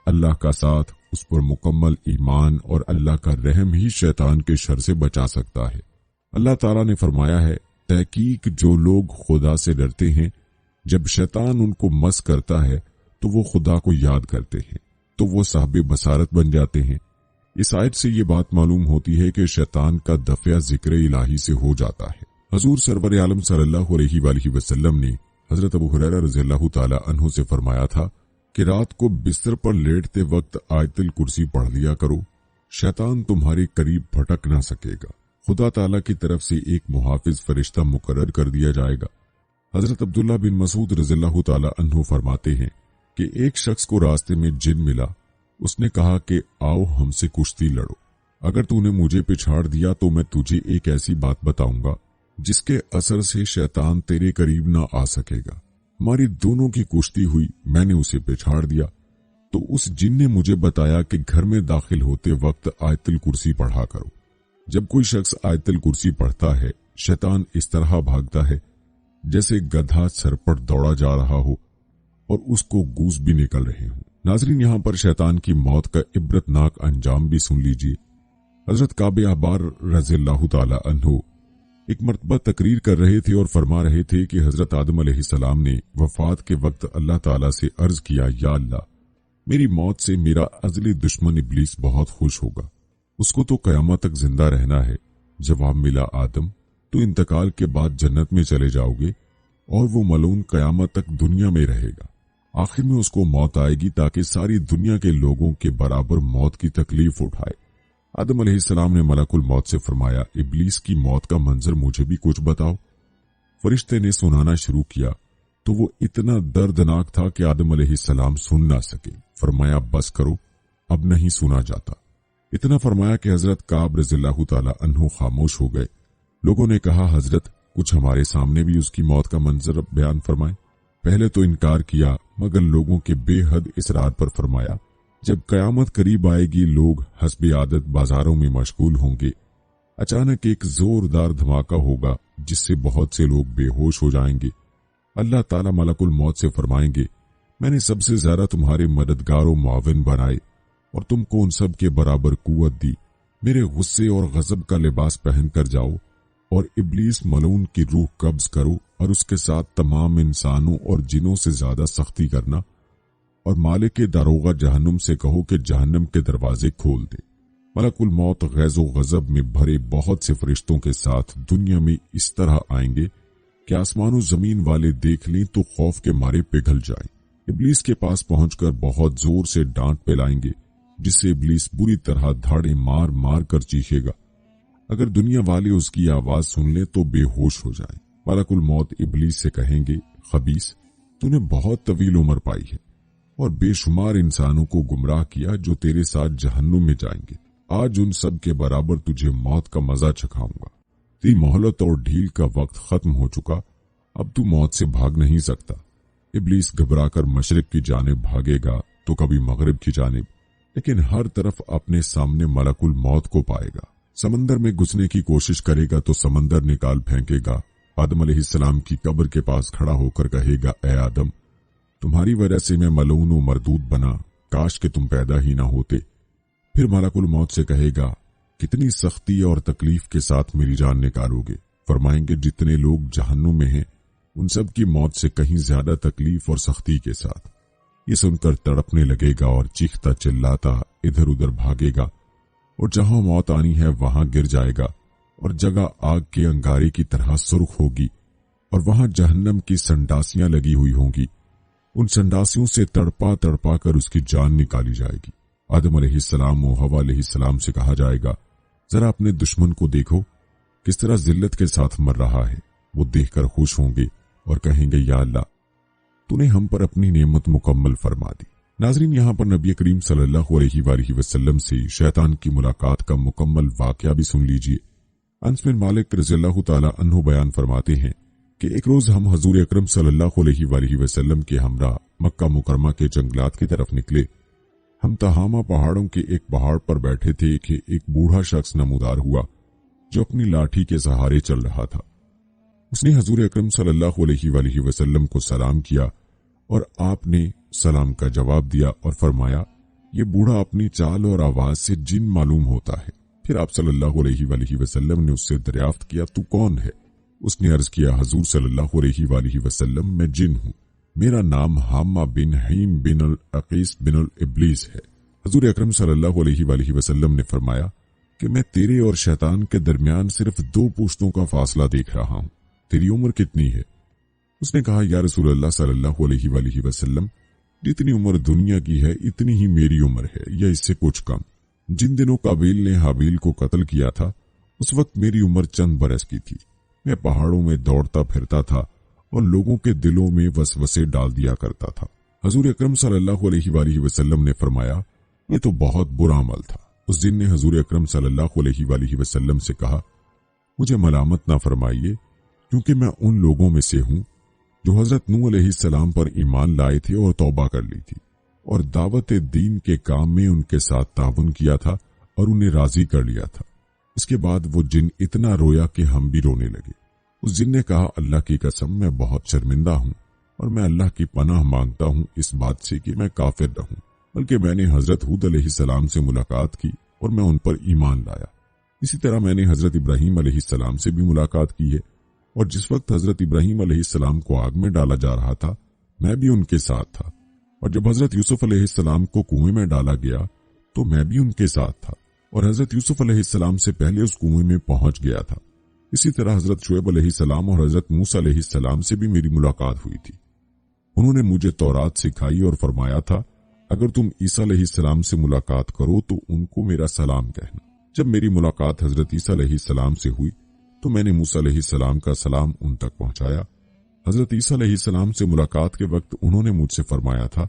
اللہ کا ساتھ اس پر مکمل ایمان اور اللہ کا رحم ہی شیطان کے شر سے بچا سکتا ہے۔ اللہ تعالیٰ نے فرمایا ہے، تحقیق جو لوگ خدا سے ڈرتے ہیں جب شیطان ان کو مس کرتا ہے تو وہ خدا کو یاد کرتے ہیں تو وہ صاحب بصارت بن جاتے ہیں۔ اس آیت سے یہ بات معلوم ہوتی ہے کہ شیطان کا دفع ذکر الہی سے ہو جاتا ہے۔ حضور سرور عالم صلی اللہ علیہ وآلہ وسلم نے حضرت ابو ہریرہ رضی اللہ تعالی عنہ سے فرمایا تھا کہ رات کو بستر پر لیٹتے وقت آیت الکرسی پڑھ لیا کرو، شیطان تمہارے قریب پھٹک نہ سکے گا۔ خدا تعالی کی طرف سے ایک محافظ فرشتہ مقرر کر دیا جائے گا۔ حضرت عبداللہ بن مسعود رضی اللہ تعالی عنہ فرماتے ہیں کہ ایک شخص کو راستے میں جن ملا، اس نے کہا کہ آؤ ہم سے کشتی لڑو، اگر تو نے مجھے پچھاڑ دیا تو میں تجھے ایک ایسی بات بتاؤں گا جس کے اثر سے شیطان تیرے قریب نہ آ سکے گا۔ ہماری دونوں کی کشتی ہوئی، میں نے اسے پچھاڑ دیا تو اس جن نے مجھے بتایا کہ گھر میں داخل ہوتے وقت آیت الکرسی پڑھا کرو۔ جب کوئی شخص آیت الکرسی پڑھتا ہے، شیطان اس طرح بھاگتا ہے جیسے گدھا سر پر دوڑا جا رہا ہو اور اس کو گوس بھی نکل رہے ہوں۔ ناظرین، یہاں پر شیطان کی موت کا عبرتناک انجام بھی سن لیجیے۔ حضرت کعب احبار رضی اللہ تعالی عنہ ایک مرتبہ تقریر کر رہے تھے اور فرما رہے تھے کہ حضرت آدم علیہ السلام نے وفات کے وقت اللہ تعالی سے عرض کیا، یا اللہ، میری موت سے میرا ازلی دشمن ابلیس بہت خوش ہوگا، اس کو تو قیامت تک زندہ رہنا ہے۔ جواب ملا، آدم، تو انتقال کے بعد جنت میں چلے جاؤ گے اور وہ ملعون قیامت تک دنیا میں رہے گا۔ آخر میں اس کو موت آئے گی تاکہ ساری دنیا کے لوگوں کے برابر موت کی تکلیف اٹھائے۔ آدم علیہ السلام نے ملک الموت سے فرمایا، ابلیس کی موت کا منظر مجھے بھی کچھ بتاؤ۔ فرشتے نے سنانا شروع کیا تو وہ اتنا دردناک تھا کہ آدم علیہ السلام سن نہ سکے۔ فرمایا، بس کرو، اب نہیں سنا جاتا۔ اتنا فرمایا کہ حضرت کعب رضی اللہ تعالی عنہ خاموش ہو گئے۔ لوگوں نے کہا، حضرت کچھ ہمارے سامنے بھی اس کی موت کا منظر بیان فرمائے۔ پہلے تو انکار کیا، مگر لوگوں کے بے حد اصرار پر فرمایا، جب قیامت قریب آئے گی لوگ حسب عادت بازاروں میں مشغول ہوں گے، اچانک ایک زوردار دھماکہ ہوگا جس سے بہت سے لوگ بے ہوش ہو جائیں گے۔ اللہ تعالی ملک الموت سے فرمائیں گے، میں نے سب سے زیادہ تمہارے مددگار و معاون بنائے اور تم کو ان سب کے برابر قوت دی، میرے غصے اور غضب کا لباس پہن کر جاؤ اور ابلیس ملعون کی روح قبض کرو اور اس کے ساتھ تمام انسانوں اور جنوں سے زیادہ سختی کرنا और मालिक के दारोगा जहन्नुम से कहो कि जहन्नम के दरवाजे खोल दे। मलकुल मौत गैज़ो गज़ब में भरे बहुत से फरिश्तों के साथ दुनिया में इस तरह आएंगे कि आसमानों जमीन वाले देख लें तो खौफ के मारे पिघल जाएं। इब्लीस के पास पहुंचकर बहुत जोर से डांट पिलाएंगे, जिससे इब्लीस बुरी तरह धाड़े मार मार कर चीखेगा। अगर दुनिया वाले उसकी आवाज सुन ले तो बेहोश हो जाएं। मलकुल मौत इब्लीस से कहेंगे, खबीस, तूने बहुत तवील उम्र पाई है और बेशुमार इंसानों को गुमराह किया जो तेरे साथ जहन्नुम में जाएंगे। आज उन सब के बराबर तुझे मौत का मजा चखाऊंगा। तेरी मोहलत और ढील का वक्त खत्म हो चुका, अब तू मौत से भाग नहीं सकता। इब्लीस घबराकर मशरिक की जानिब भागेगा तो कभी मगरिब की जानिब, लेकिन हर तरफ अपने सामने मलकुल मौत को पाएगा। समंदर में घुसने की कोशिश करेगा तो समंदर निकाल फेंकेगा। आदम अलैहिस्सलाम की कब्र के पास खड़ा होकर कहेगा, ए आदम, तुम्हारी वजह से मैं मलऊन व मरदूद बना, काश कि तुम पैदा ही ना होते। फिर मलकुल मौत से कहेगा, कितनी सख्ती और तकलीफ के साथ मेरी जान निकालोगे। फरमाएंगे, जितने लोग जहन्नुम में हैं उन सब की मौत से कहीं ज्यादा तकलीफ और सख्ती के साथ। ये सुनकर तड़पने लगेगा और चीखता चिल्लाता इधर उधर भागेगा और जहां मौत आनी है वहां गिर जाएगा और जगह आग के अंगारे की तरह सुर्ख होगी और वहां जहन्नम की संडासियां लगी हुई होंगी। उन संडासियों से तड़पा तड़पा कर उसकी जान निकाली जाएगी। आदम अलैहिस्सलाम और हवा अलैहिस्सलाम से कहा जाएगा, जरा अपने दुश्मन को देखो किस तरह जिल्लत के साथ मर रहा है। वो देखकर खुश होंगे और कहेंगे, या अल्लाह, तूने हम पर अपनी नेमत मुकम्मल फरमा दी। नाजरीन, यहाँ पर नबी करीम सल्लल्लाहु अलैहि वसल्लम से शैतान की मुलाकात का मुकम्मल वाकया भी सुन लीजिए। अनस बिन मालिक रज़ियल्लाहु ताला अन्हु बयान फरमाते हैं कि एक रोज हम हजूर अकरम सल्लल्लाहु अलैहि वसल्लम के हमरा मक्का मुकरमा के जंगलात की तरफ निकले। हम तहामा पहाड़ों के एक पहाड़ पर बैठे थे कि एक बूढ़ा शख्स नमूदार हुआ जो अपनी लाठी के सहारे चल रहा था। उसने हजूर अकरम सल्लल्लाहु अलैहि वसल्लम को सलाम किया और आपने सलाम का जवाब दिया और फरमाया, ये बूढ़ा अपनी चाल और आवाज से जिन मालूम होता है। फिर आप सल्लल्लाहु अलैहि वसल्लम ने उससे दरियाफ्त किया, तू कौन है? उसने अर्ज किया, हजूर सल्लल्लाहु अलैहि वसल्लम, मैं जिन हूँ, मेरा नाम हामा बिन हईम बिन अल अकीस बिन अल इब्लीस है। हजूर अकरम सल्लल्लाहु अलैहि वसल्लम ने फरमाया कि मैं तेरे और शैतान के दरमियान सिर्फ 2 पुश्तों का फासला देख रहा हूँ, तेरी उम्र कितनी है? उसने कहा, या रसूलल्लाह सल्लल्लाहु अलैहि वसल्लम, जितनी उम्र दुनिया की है इतनी ही मेरी उम्र है या इससे कुछ कम। जिन दिनों काबिल ने हाबिल को कत्ल किया था उस वक्त मेरी उम्र चंद बरस की थी। मैं पहाड़ों में दौड़ता फिरता था और लोगों के दिलों में वसवसे डाल दिया करता था। हजूर अकरम सल्लल्लाहु अलैहि वसल्लम ने फरमाया, ये तो बहुत बुरा अमल था। उस दिन ने हजूर अकरम सल्लल्लाहु अलैहि वसल्लम से कहा, मुझे मलामत ना फरमाइए, क्योंकि मैं उन लोगों में से हूँ जो हजरत नूह अलैहिस्सलाम पर ईमान लाए थे और तौबा कर ली थी और दावत दीन के काम में उनके साथ ताउन किया था और उन्हें राजी कर लिया था। इसके बाद वो जिन इतना रोया कि हम भी रोने लगे। उस जिन ने कहा, अल्लाह की कसम, मैं बहुत शर्मिंदा हूँ और मैं अल्लाह की पनाह मांगता हूँ इस बात से कि मैं काफिर रहूँ, बल्कि मैंने हजरत हूद अलैहिस्सलाम से मुलाकात की और मैं उन पर ईमान लाया। इसी तरह मैंने हजरत इब्राहीम अलैहिस्सलाम से भी मुलाकात की है और जिस वक्त हजरत इब्राहीम अलैहिस्सलाम को आग में डाला जा रहा था मैं भी उनके साथ था, और जब हजरत यूसुफ अलैहिस्सलाम को कुएं में डाला गया तो मैं भी उनके साथ था और हजरत यूसुफ अलैहिस्सलाम से पहले उस कुएं में पहुंच गया था। इसी तरह हजरत शुएब अलैहिस्सलाम और हजरत मूसा अलैहिस्सलाम से भी मेरी मुलाकात हुई थी। उन्होंने मुझे तौरात सिखाई और फरमाया था, अगर तुम ईसा अलैहिस्सलाम से मुलाकात करो तो उनको मेरा सलाम कहना। जब मेरी मुलाकात हजरत ईसा अलैहिस्सलाम से हुई तो मैंने मूसा अलैहिस्सलाम का सलाम उन तक पहुंचाया। हजरत ईसा अलैहिस्सलाम से मुलाकात के वक्त उन्होंने मुझसे फरमाया था,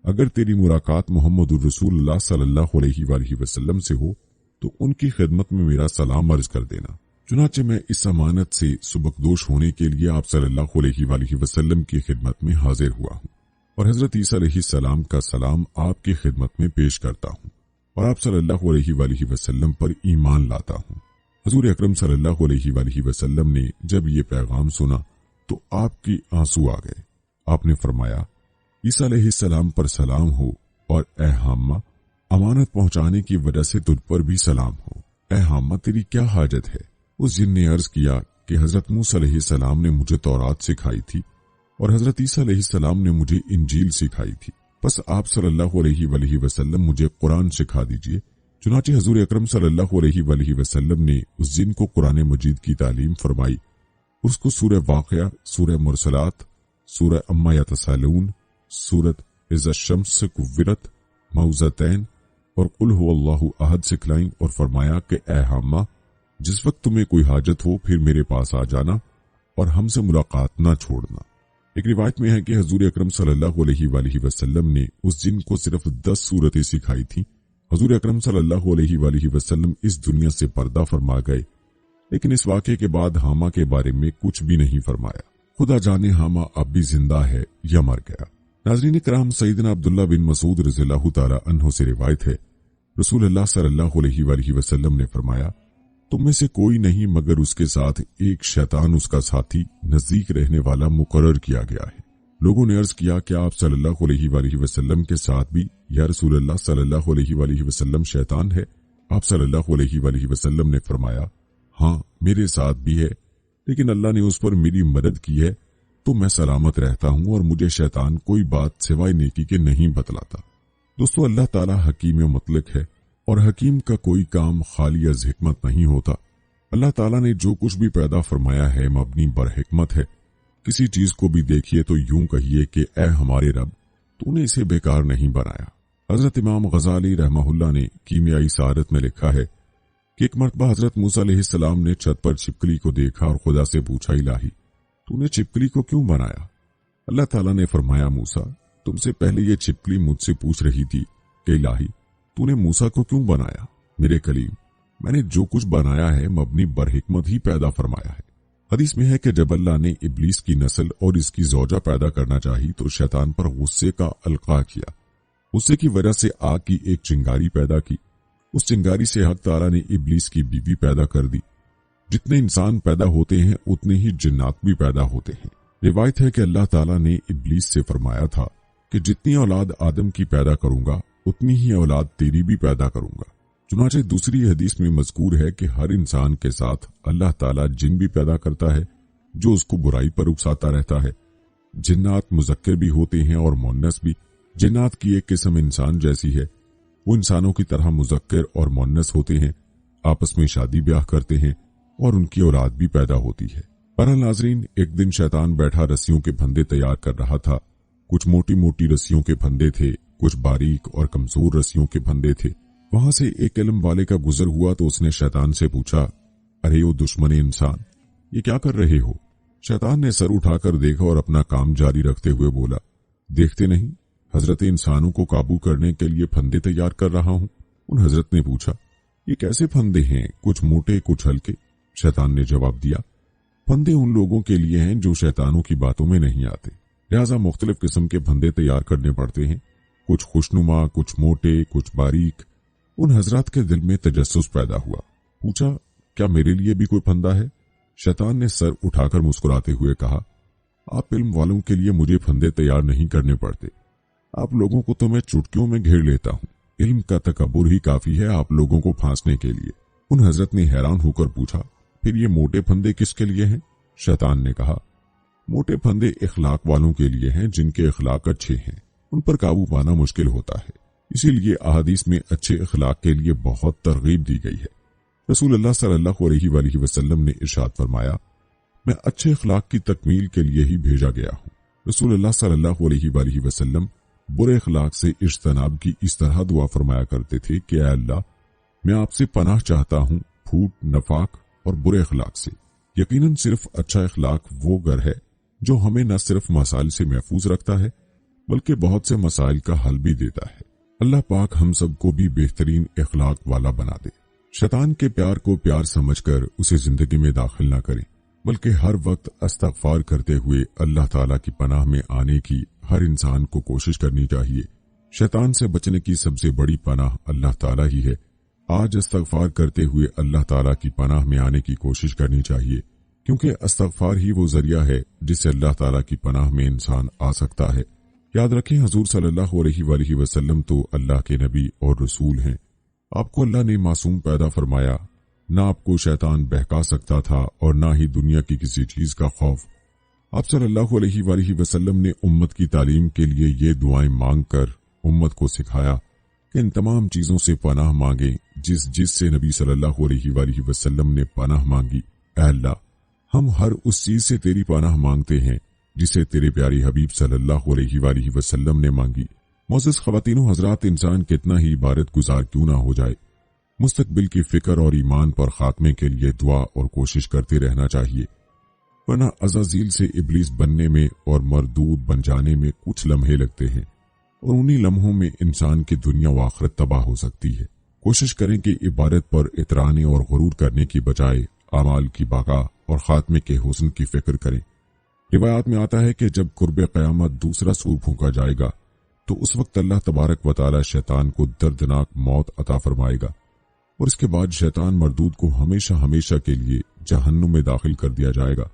अगर तेरी मुलाकात मोहम्मदुर रसूलुल्लाह सल्लल्लाहु अलैहि वसल्लम से हो तो उनकी खिदमत में मेरा सलाम अर्ज कर देना। चुनाचे मैं इस अमानत से सुबकदोश होने के लिए आप सल्लल्लाहु अलैहि वसल्लम की खिदमत में हाजिर हुआ हूँ और हजरत ईसा अलैहिस्सलाम का सलाम आपकी खिदमत में पेश करता हूँ और आप सल्लल्लाहु अलैहि वसल्लम पर ईमान लाता हूँ। हजूर अकरम सल्लल्लाहु अलैहि वसल्लम ने जब ये पैगाम सुना तो आपकी आंसू आ गए। आपने फरमाया, ईसा अलैहिस्सलाम पर सलाम हो और ए हामा, अमानत पहुंचाने की वजह से तुझ पर भी सलाम हो। ए हामा, तेरी क्या हाजत है? उस जिन ने अर्ज किया कि हजरत मूसा अलैहिस्सलाम ने मुझे तौरात सिखाई थी और हजरत ईसा अलैहिस्सलाम ने मुझे इंजील सिखाई थी। बस आप सल्लल्लाहु अलैहि वसल्लम वसल्लम मुझे कुरान सिखा दीजिए। चुनांचे हजूर अकरम सल्लल्लाहु अलैहि वसल्लम ने उस जिन को कुरान मजीद की तालीम फरमाई। उसको सूरह वाक़िया, सूरह मुरसलात, सूरह अम्मा यतसालून, सूरत इज़ा शम्स कुव्विरत, मौज़तैन और कुल हुवल्लाहु अहद सिखलाई और फरमाया कि ए हामा, जिस वक्त तुम्हें कोई हाजत हो फिर मेरे पास आ जाना और हमसे मुलाकात ना छोड़ना। एक रिवायत में है कि हजूर अकरम सल्लल्लाहु अलैहि वसल्लम ने उस जिन को सिर्फ 10 सूरतें सिखाई थी। हजूर अकरम सल्लल्लाहु अलैहि वसल्लम इस दुनिया से पर्दा फरमा गए, लेकिन इस वाक़े के बाद हामा के बारे में कुछ भी नहीं फरमाया। खुदा जाने हामा अब भी जिंदा है या मर गया। नाज़रीन किराम, सैयदना अब्दुल्लाह बिन मसूद रज़ियल्लाहु ताला अन्हु से रिवायत है, रसूलुल्लाह सल्लल्लाहु अलैहि वसल्लम ने फरमाया, तुम में से कोई नहीं मगर उसके साथ एक शैतान उसका साथी नजदीक रहने वाला मुकर्रर किया गया है। लोगों ने अर्ज किया, क्या आप सल्लल्लाहु अलैहि वसल्लम के साथ भी या रसूलुल्लाह सल्लल्लाहु अलैहि वसल्लम शैतान है? आप सल्लल्लाहु अलैहि वसल्लम ने फरमाया, हाँ मेरे साथ भी है, लेकिन अल्लाह ने उस पर मेरी मदद की है तो मैं सलामत रहता हूँ और मुझे शैतान कोई बात सिवाय नेकी के नहीं बतलाता। दोस्तों, अल्लाह ताला हकीम मुतलक है और हकीम का कोई काम खाली अज हिकमत नहीं होता। अल्लाह ताला ने जो कुछ भी पैदा फरमाया है मबनी बर हिकमत है। किसी चीज को भी देखिए तो यूं कहिए कि ए हमारे रब, तूने इसे बेकार नहीं बनाया। हजरत इमाम गजाली रहमहुल्लाह ने कीमियाई सारत में लिखा है कि एक मरतबा हजरत मूसा अलैहिस्सलाम ने छत पर छिपकली को देखा और खुदा से पूछा, इलाही तूने छिपकली को क्यों बनाया? अल्लाह ताला ने फरमाया, मूसा तुमसे पहले ये छिपकली मुझसे पूछ रही थी कि इलाही तूने मूसा को क्यों बनाया? मेरे कलीम, मैंने जो कुछ बनाया है मबनी बर हिकमत ही पैदा फरमाया है। हदीस में है कि जब अल्लाह ने इब्लीस की नस्ल और इसकी जौजा पैदा करना चाही तो शैतान पर गुस्से का अलका किया। गुस्से की वजह से आग की एक चिंगारी पैदा की। उस चिंगारी से हक ताला ने इब्लीस की बीवी पैदा कर दी। जितने इंसान पैदा होते हैं उतने ही जिन्नात भी पैदा होते हैं। रिवायत है कि अल्लाह ताला ने इब्लीस से फरमाया था कि जितनी औलाद आदम की पैदा करूंगा उतनी ही औलाद तेरी भी पैदा करूंगा। चुनांचे दूसरी हदीस में मज़कूर है कि हर इंसान के साथ अल्लाह ताला जिन भी पैदा करता है जो उसको बुराई पर उकसाता रहता है। जिन्नात मुज़क्कर भी होते हैं और मुन्नस भी। जिन्नात की एक किस्म इंसान जैसी है, वो इंसानों की तरह मुज़क्कर और मुन्नस होते हैं, आपस में शादी ब्याह करते हैं और उनकी औलाद भी पैदा होती है। बहरहाल नाज़रीन, एक दिन शैतान बैठा रस्सियों के फंदे तैयार कर रहा था। कुछ मोटी मोटी रस्सियों के फंदे थे, कुछ बारीक और कमजोर रस्सियों के फंदे थे। वहां से एक इल्म वाले का गुजर हुआ तो उसने शैतान से पूछा, अरे ओ दुश्मन इंसान, ये क्या कर रहे हो? शैतान ने सर उठाकर देखा और अपना काम जारी रखते हुए बोला, देखते नहीं हजरत इंसानों को काबू करने के लिए फंदे तैयार कर रहा हूं। उन हजरत ने पूछा, ये कैसे फंदे हैं, कुछ मोटे कुछ हल्के? शैतान ने जवाब दिया, फंदे उन लोगों के लिए हैं जो शैतानों की बातों में नहीं आते, लिहाजा मुख्तलिफ किस्म के फंदे तैयार करने पड़ते हैं, कुछ खुशनुमा, कुछ मोटे, कुछ बारीक। उन हजरत के दिल में तजस्सुस पैदा हुआ। पूछा, क्या मेरे लिए भी कोई फंदा है? शैतान ने सर उठाकर मुस्कुराते हुए कहा, आप इल्म वालों के लिए मुझे फंदे तैयार नहीं करने पड़ते, आप लोगों को तो मैं चुटकियों में घेर लेता हूँ। इल्म का तकब्बुर ही काफी है आप लोगों को फांसने के लिए। उन हजरत ने हैरान होकर पूछा, फिर ये मोटे फंदे किसके लिए हैं? शैतान ने कहा, मोटे फंदे इखलाक वालों के लिए हैं जिनके इखलाक अच्छे हैं, उन पर काबू पाना मुश्किल होता है, इसीलिए अहादीस में अच्छे इखलाक के लिए बहुत तरगीब दी गई है। रसूलुल्लाह सल्लल्लाहु अलैहि वसल्लम ने इरशाद फरमाया, मैं अच्छे इखलाक की तकमील के लिए ही भेजा गया हूँ। रसूलुल्लाह सल्लल्लाहु अलैहि वसल्लम बुरे इखलाक से इज्तनाब की इस तरह दुआ फरमाया करते थे कि ऐ अल्लाह, मैं आपसे पनाह चाहता हूँ फूट, नफाक और बुरे इखलाक से। यकीनन सिर्फ अच्छा इखलाक वो घर है जो हमें न सिर्फ मसाइल से महफूज रखता है बल्कि बहुत से मसाइल का हल भी देता है। अल्लाह पाक हम सबको भी बेहतरीन इखलाक वाला बना दे। शैतान के प्यार को प्यार समझकर उसे जिंदगी में दाखिल न करें, बल्कि हर वक्त इस्तग़फ़ार करते हुए अल्लाह ताला की पनाह में आने की हर इंसान को कोशिश करनी चाहिए। शैतान से बचने की सबसे बड़ी पनाह अल्लाह ताला ही है। आज इस्तग़फ़ार करते हुए अल्लाह ताला की पनाह में आने की कोशिश करनी चाहिए, क्योंकि इस्तग़फ़ार ही वो जरिया है जिससे अल्लाह ताला की पनाह में इंसान आ सकता है। याद रखें, हुज़ूर सल्लल्लाहु अलैहि वसल्लम तो अल्लाह के नबी और रसूल हैं। आपको अल्लाह ने मासूम पैदा फरमाया, ना आपको शैतान बहका सकता था और ना ही दुनिया की किसी चीज का खौफ। آپ صلی اللہ علیہ وسلم نے امت کی تعلیم کے لیے یہ دعائیں مانگ کر امت کو سکھایا کہ ان تمام چیزوں سے پناہ مانگیں جس سے نبی صلی اللہ علیہ وسلم نے پناہ مانگی۔ اے اللہ، ہم ہر اس چیز سے تیری پناہ مانگتے ہیں جسے تیرے پیارے حبیب صلی اللہ علیہ وسلم نے مانگی۔ معزز خواتین و حضرات، انسان کتنا ہی عبادت گزار کیوں نہ ہو جائے، مستقبل کی فکر اور ایمان پر خاتمے کے لیے دعا اور کوشش کرتے رہنا چاہیے، ورنہ عزازیل سے ابلیس بننے میں اور مردود بن جانے میں کچھ لمحے لگتے ہیں، اور انہی لمحوں میں انسان کی دنیا و آخرت تباہ ہو سکتی ہے۔ کوشش کریں کہ عبادت پر اترانے اور غرور کرنے کی بجائے اعمال کی بقا اور خاتمے کے حسن کی فکر کریں۔ روایات میں آتا ہے کہ جب قرب قیامت دوسرا سور پھونکا جائے گا تو اس وقت اللہ تبارک و تعالی شیطان کو دردناک موت عطا فرمائے گا، اور اس کے بعد شیطان مردود کو ہمیشہ ہمیشہ کے لیے جہنم میں داخل کر دیا جائے گا۔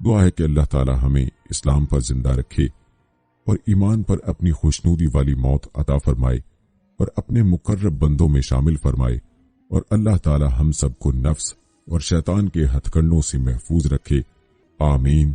دعا ہے کہ اللہ تعالی ہمیں اسلام پر زندہ رکھے اور ایمان پر اپنی خوشنودی والی موت عطا فرمائے اور اپنے مقرب بندوں میں شامل فرمائے، اور اللہ تعالی ہم سب کو نفس اور شیطان کے ہتھ کنڈوں سے محفوظ رکھے۔ آمین۔